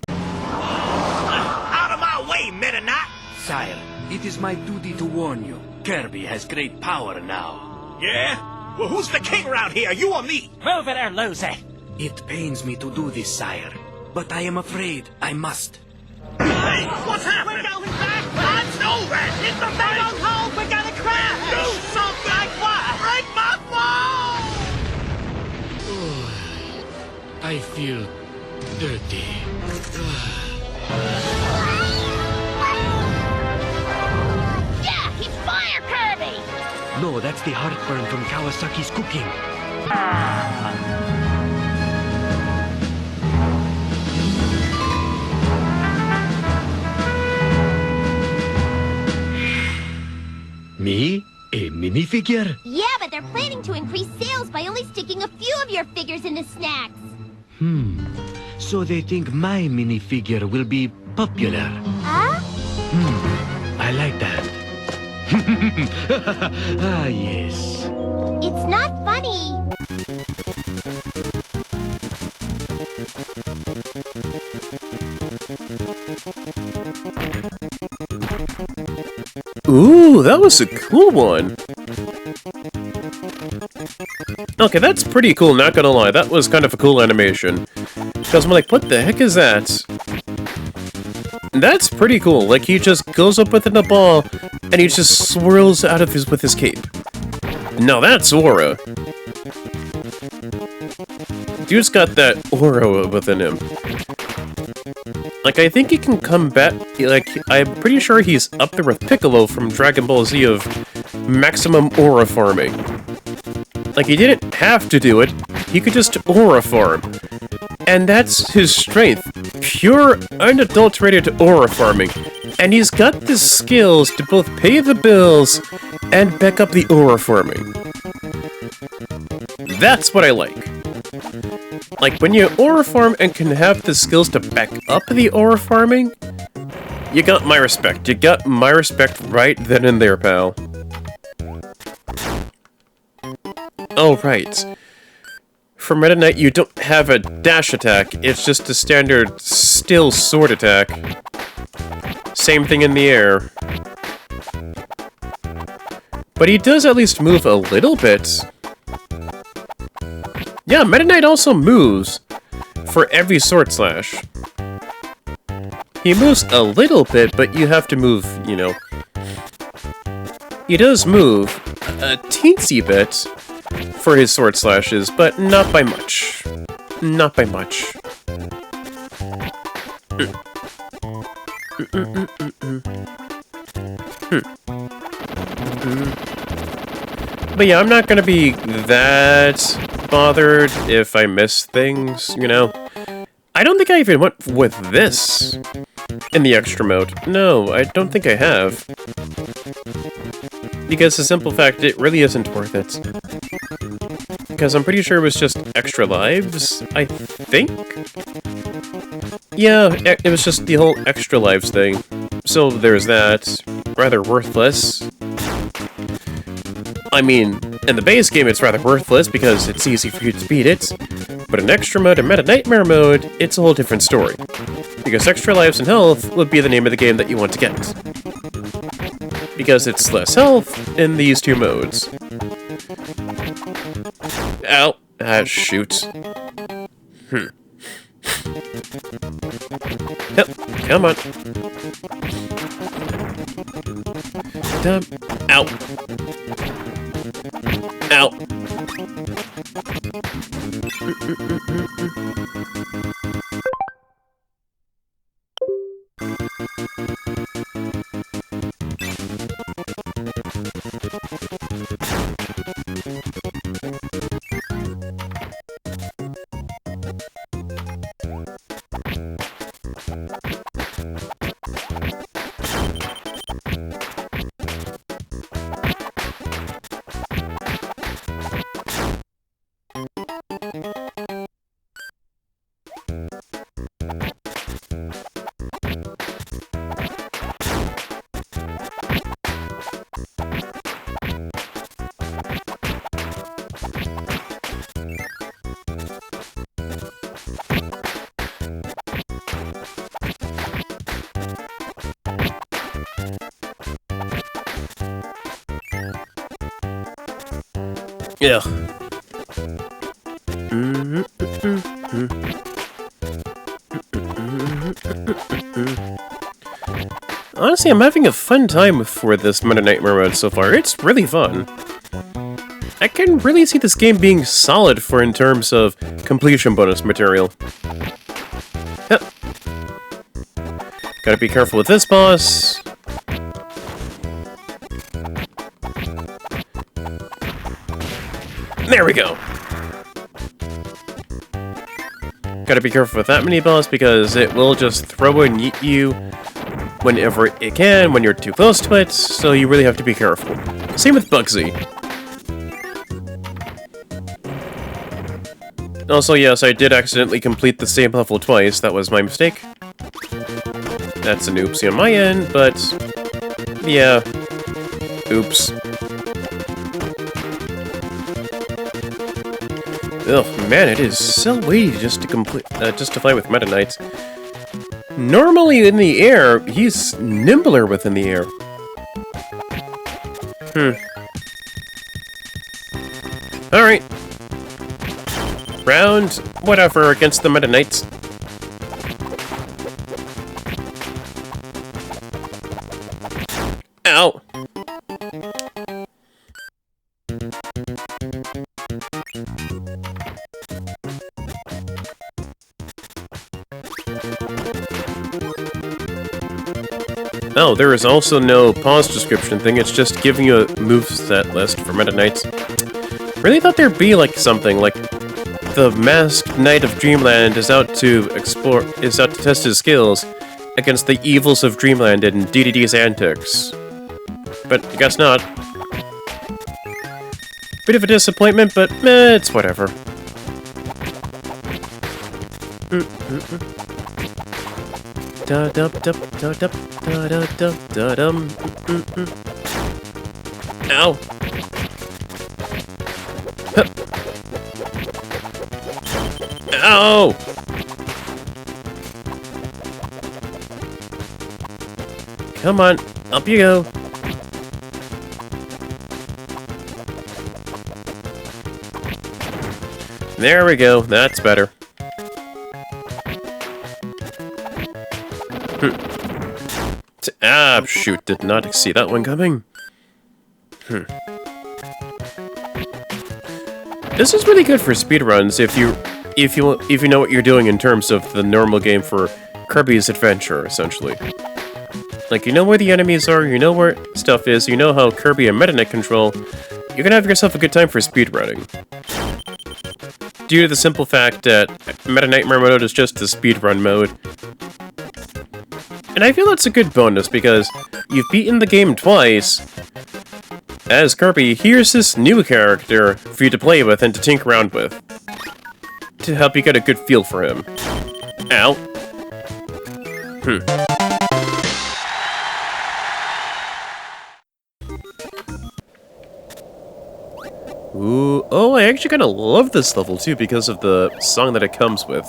Out of my way, Meta Knight! Sire, it is my duty to warn you. Kirby has great power now. Yeah? Well, who's the king around here, you or me? Move it or lose it. It pains me to do this, sire, but I am afraid I must. Hey, what's happening? We're going back. I know that! It's the Stay on hold. We're gonna crash. Do something! Like what? Break my phone! I feel dirty. Yeah, he's fire, Kirby. No, that's the heartburn from Kawasaki's cooking. Me? A minifigure? Yeah, but they're planning to increase sales by only sticking a few of your figures in the snacks. So they think my minifigure will be popular. Huh? I like that. Ah, yes. It's not funny. Ooh, that was a cool one. Okay, that's pretty cool, not gonna lie. That was kind of a cool animation. Because I'm like, what the heck is that? That's pretty cool. Like, he just goes up within the ball, and he just swirls out of with his cape. Now that's aura. Dude's got that aura within him. Like, I think he can come back, like, I'm pretty sure he's up there with Piccolo from Dragon Ball Z of maximum aura farming. Like, he didn't have to do it, he could just aura farm. And that's his strength. Pure, unadulterated aura farming. And he's got the skills to both pay the bills and back up the aura farming. That's what I like. Like, when you aura farm and can have the skills to back up the aura farming, you got my respect. You got my respect right then and there, pal. Oh, right. For Meta Knight, you don't have a dash attack, it's just a standard still sword attack. Same thing in the air. But he does at least move a little bit. Yeah, Meta Knight also moves for every sword slash. He moves a little bit, but you have to move, you know. He does move a teensy bit for his sword slashes, but not by much. Not by much. But yeah, I'm not gonna be that bothered if I miss things, you know. I don't think I even went with this in the extra mode. No, I don't think I have. Because the simple fact, it really isn't worth it. Because I'm pretty sure it was just extra lives, I think? Yeah, it was just the whole extra lives thing. So there's that. Rather worthless. I mean, in the base game it's rather worthless because it's easy for you to beat it. But in extra mode and Meta Nightmare mode, it's a whole different story. Because extra lives and health would be the name of the game that you want to get. Because it's less health in these two modes. Ow. Ah, shoot. Yep, come on. Ow. Ow. Yeah. Honestly, I'm having a fun time for this Meta Nightmare mode so far. It's really fun. I can really see this game being solid for in terms of completion bonus material. Yep. Gotta be careful with this boss. There we go. Gotta be careful with that mini boss because it will just throw and yeet you whenever it can when you're too close to it, so you really have to be careful. Same with Bugsy. Also, yes, I did accidentally complete the same level twice. That was my mistake. That's an oopsie on my end, but yeah, oops. Ugh, man, it is so weighty just to fight with Meta Knights. Normally in the air, he's nimbler within the air. Alright. Round whatever against the Meta Knights. Ow! Oh, there is also no pause description thing, it's just giving you a moveset list for Meta Knights. Really thought there'd be like something, like the masked knight of Dreamland is out to test his skills against the evils of Dreamland and DDD's antics. But I guess not. Bit of a disappointment, but meh, it's whatever. Da dum dum da dum da da dum da dum. Ow! Hup. Ow! Come on, up you go. There we go, that's better. Ah, shoot, did not see that one coming. This is really good for speedruns if you know what you're doing in terms of the normal game for Kirby's Adventure, essentially. Like, you know where the enemies are, you know where stuff is, you know how Kirby and Meta Knight control, you're gonna have yourself a good time for speedrunning. Due to the simple fact that Meta Nightmare mode is just the speedrun mode. And I feel that's a good bonus, because you've beaten the game twice. As Kirby, here's this new character for you to play with and to tinker around with. To help you get a good feel for him. Ow. Ooh, oh, I actually kind of love this level too because of the song that it comes with.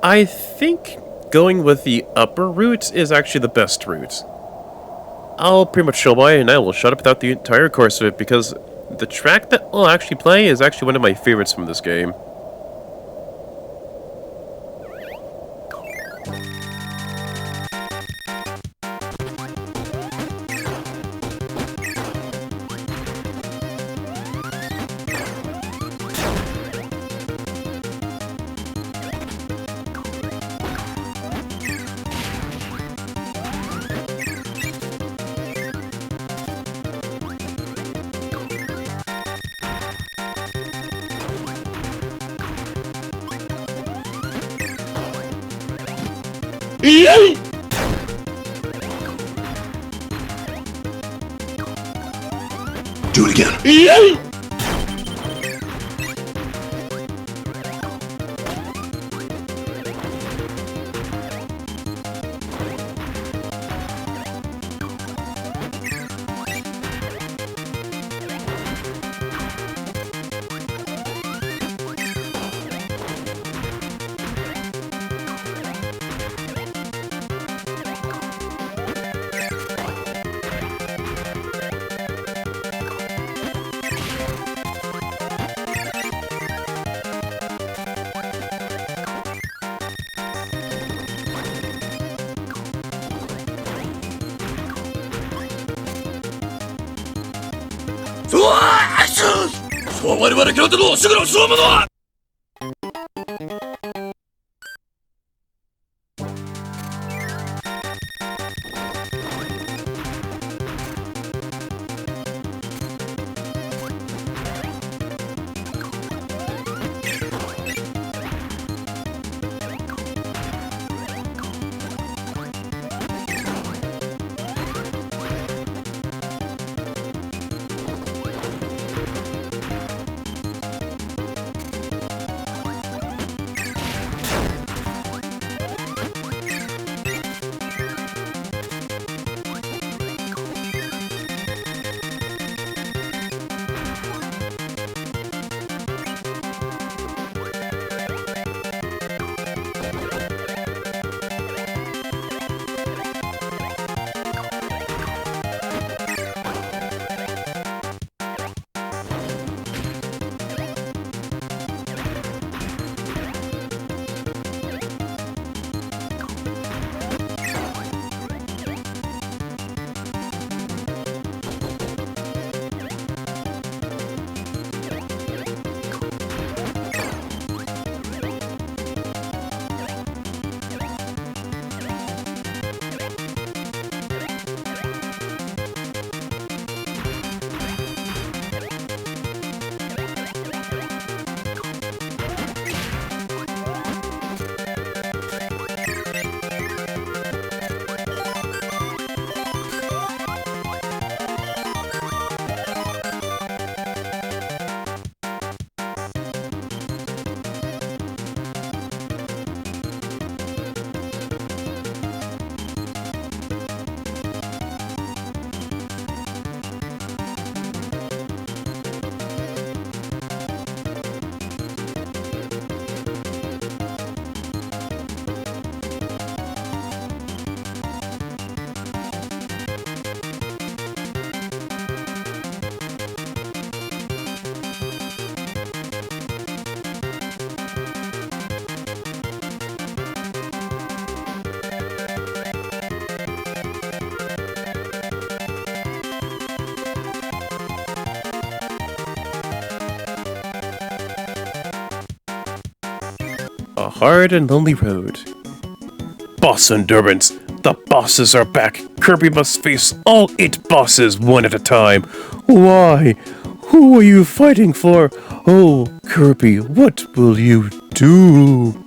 I think going with the upper route is actually the best route. I'll pretty much show why, and I will shut up without the entire course of it, because the track that I'll actually play is actually one of my favorites from this game. Do it again. そう我々キャラテのすぐの総物はA hard and lonely road. Boss endurance! The bosses are back! Kirby must face all 8 bosses one at a time! Why? Who are you fighting for? Oh, Kirby, what will you do?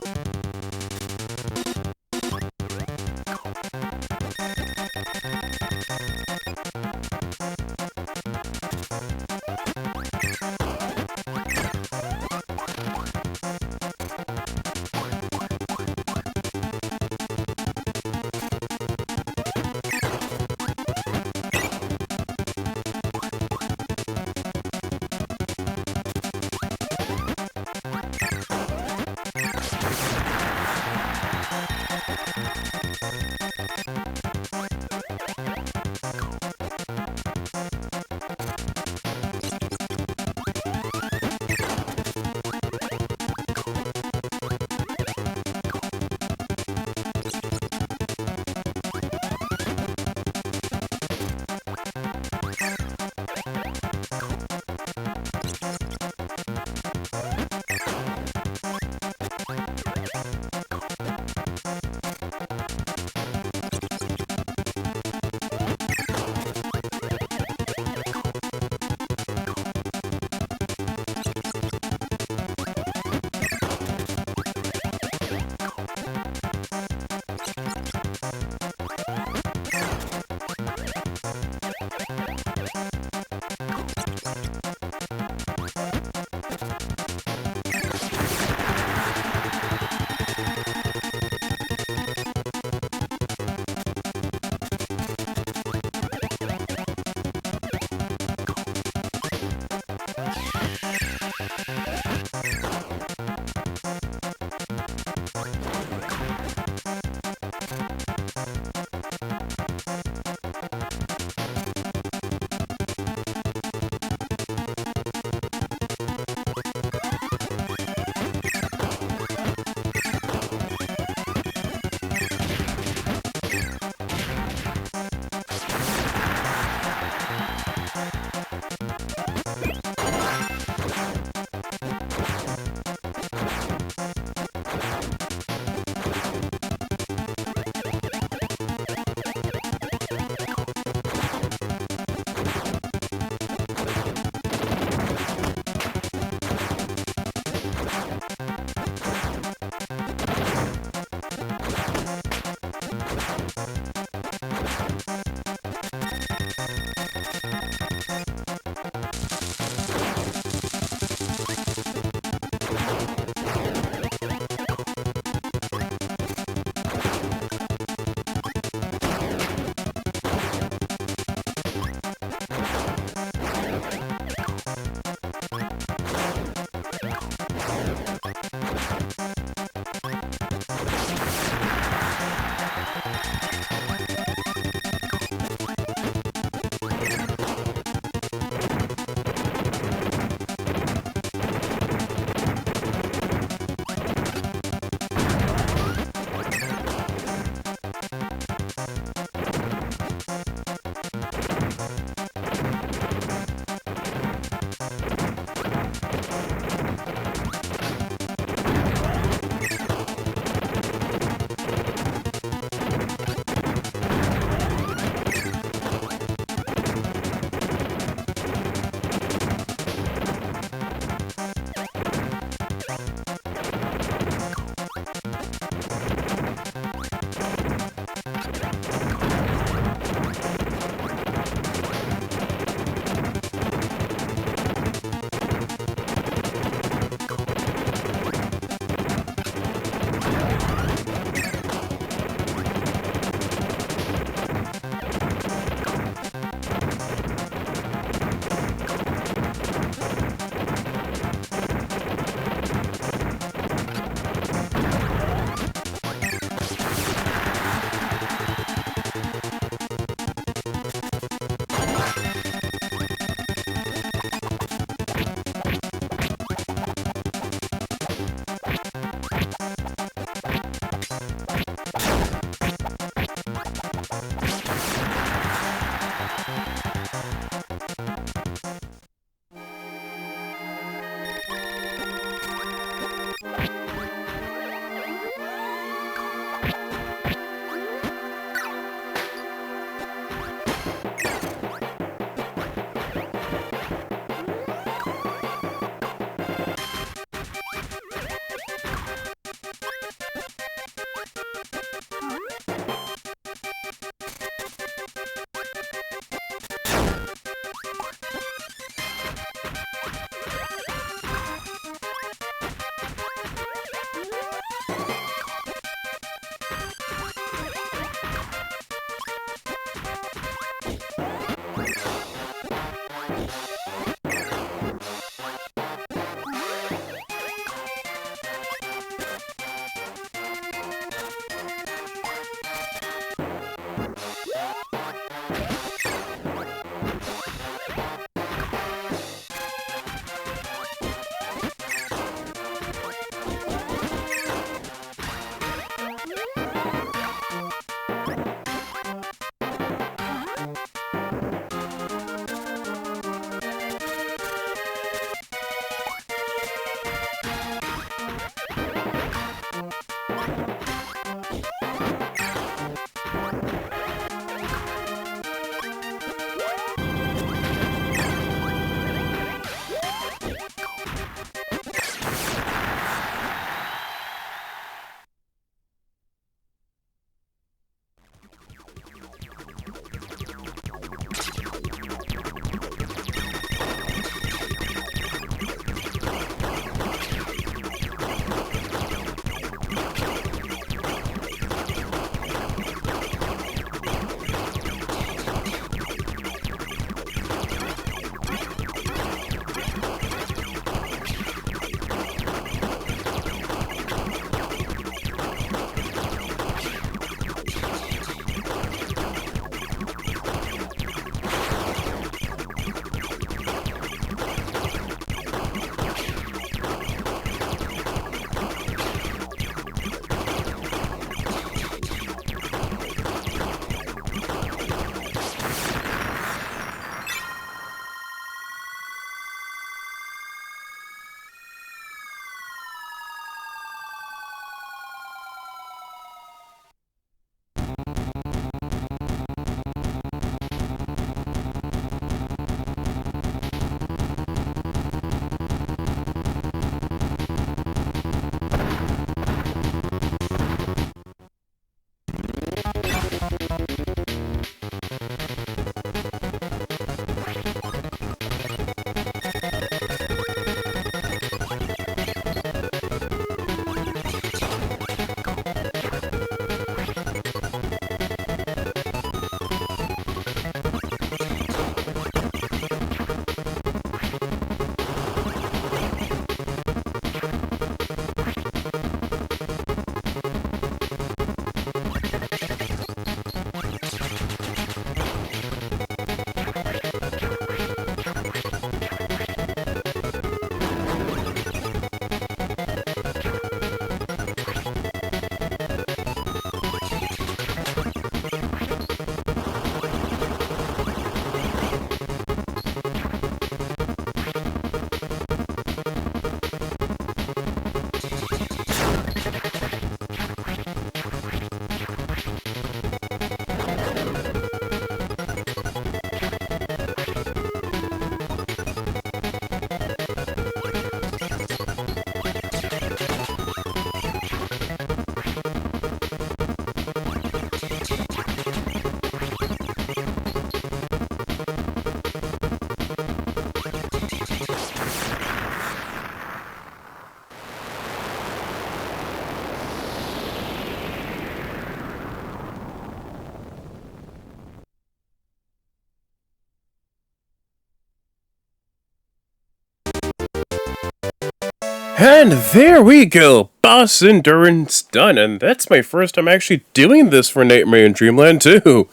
And there we go! Boss endurance done, and that's my first time actually doing this for Nightmare in Dreamland too.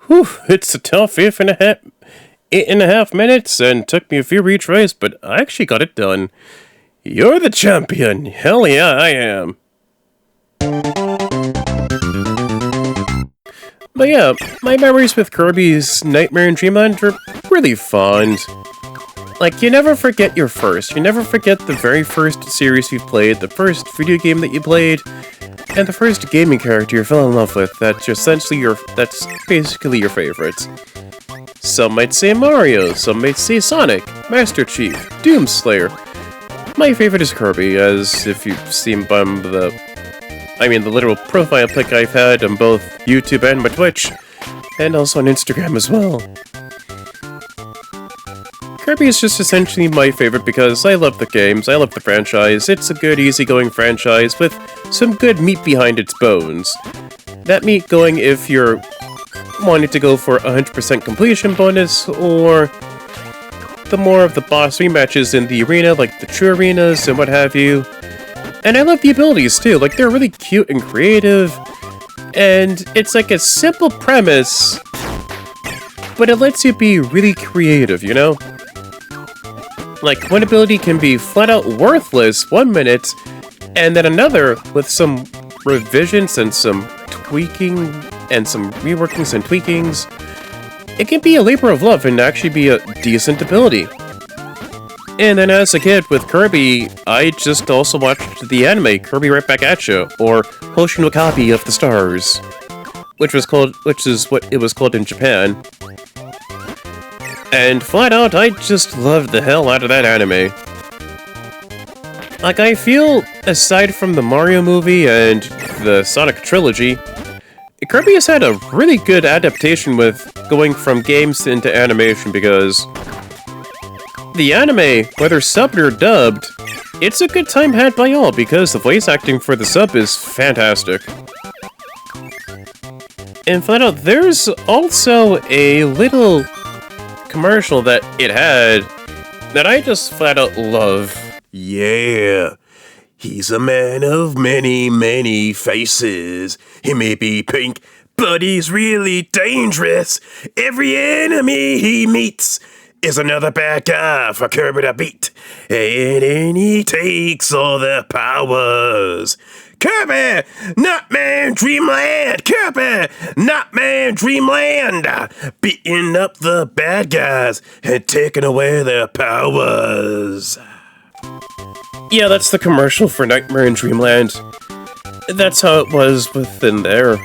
Whew, it's a tough 8.5 minutes, and took me a few retries, but I actually got it done. You're the champion! Hell yeah, I am! But yeah, my memories with Kirby's Nightmare in Dreamland are really fond. Like, you never forget your first. You never forget the very first series you played, the first video game that you played, and the first gaming character you fell in love with. That's basically your favorites. Some might say Mario, some might say Sonic, Master Chief, Doomslayer. My favorite is Kirby, as if you've seen by the literal profile pic I've had on both YouTube and my Twitch, and also on Instagram as well. Kirby is just essentially my favorite because I love the games, I love the franchise. It's a good, easygoing franchise with some good meat behind its bones. That meat going if you're wanting to go for 100% completion bonus, or the more of the boss rematches in the arena, like the true arenas and what have you. And I love the abilities too, like they're really cute and creative, and it's like a simple premise, but it lets you be really creative, you know? Like, one ability can be flat out worthless 1 minute, and then another with some revisions and some tweaking and some reworkings and tweakings. It can be a labor of love and actually be a decent ability. And then as a kid with Kirby, I just also watched the anime Kirby Right Back At Ya, or Hoshin no Kabi of the Stars, which is what it was called in Japan. And flat out, I just loved the hell out of that anime. Like, I feel, aside from the Mario movie and the Sonic trilogy, Kirby has had a really good adaptation with going from games into animation, because the anime, whether subbed or dubbed, it's a good time had by all because the voice acting for the sub is fantastic. And flat out, there's also a little commercial that it had that I just flat out love. Yeah, he's a man of many, many faces. He may be pink, but he's really dangerous. Every enemy he meets is another bad guy for Kirby to beat. And then he takes all the powers. Kirby! Nutman Dreamland! Kirby! Nutman Dreamland! Beating up the bad guys and taking away their powers. Yeah, that's the commercial for Nightmare in Dreamland. That's how it was within there.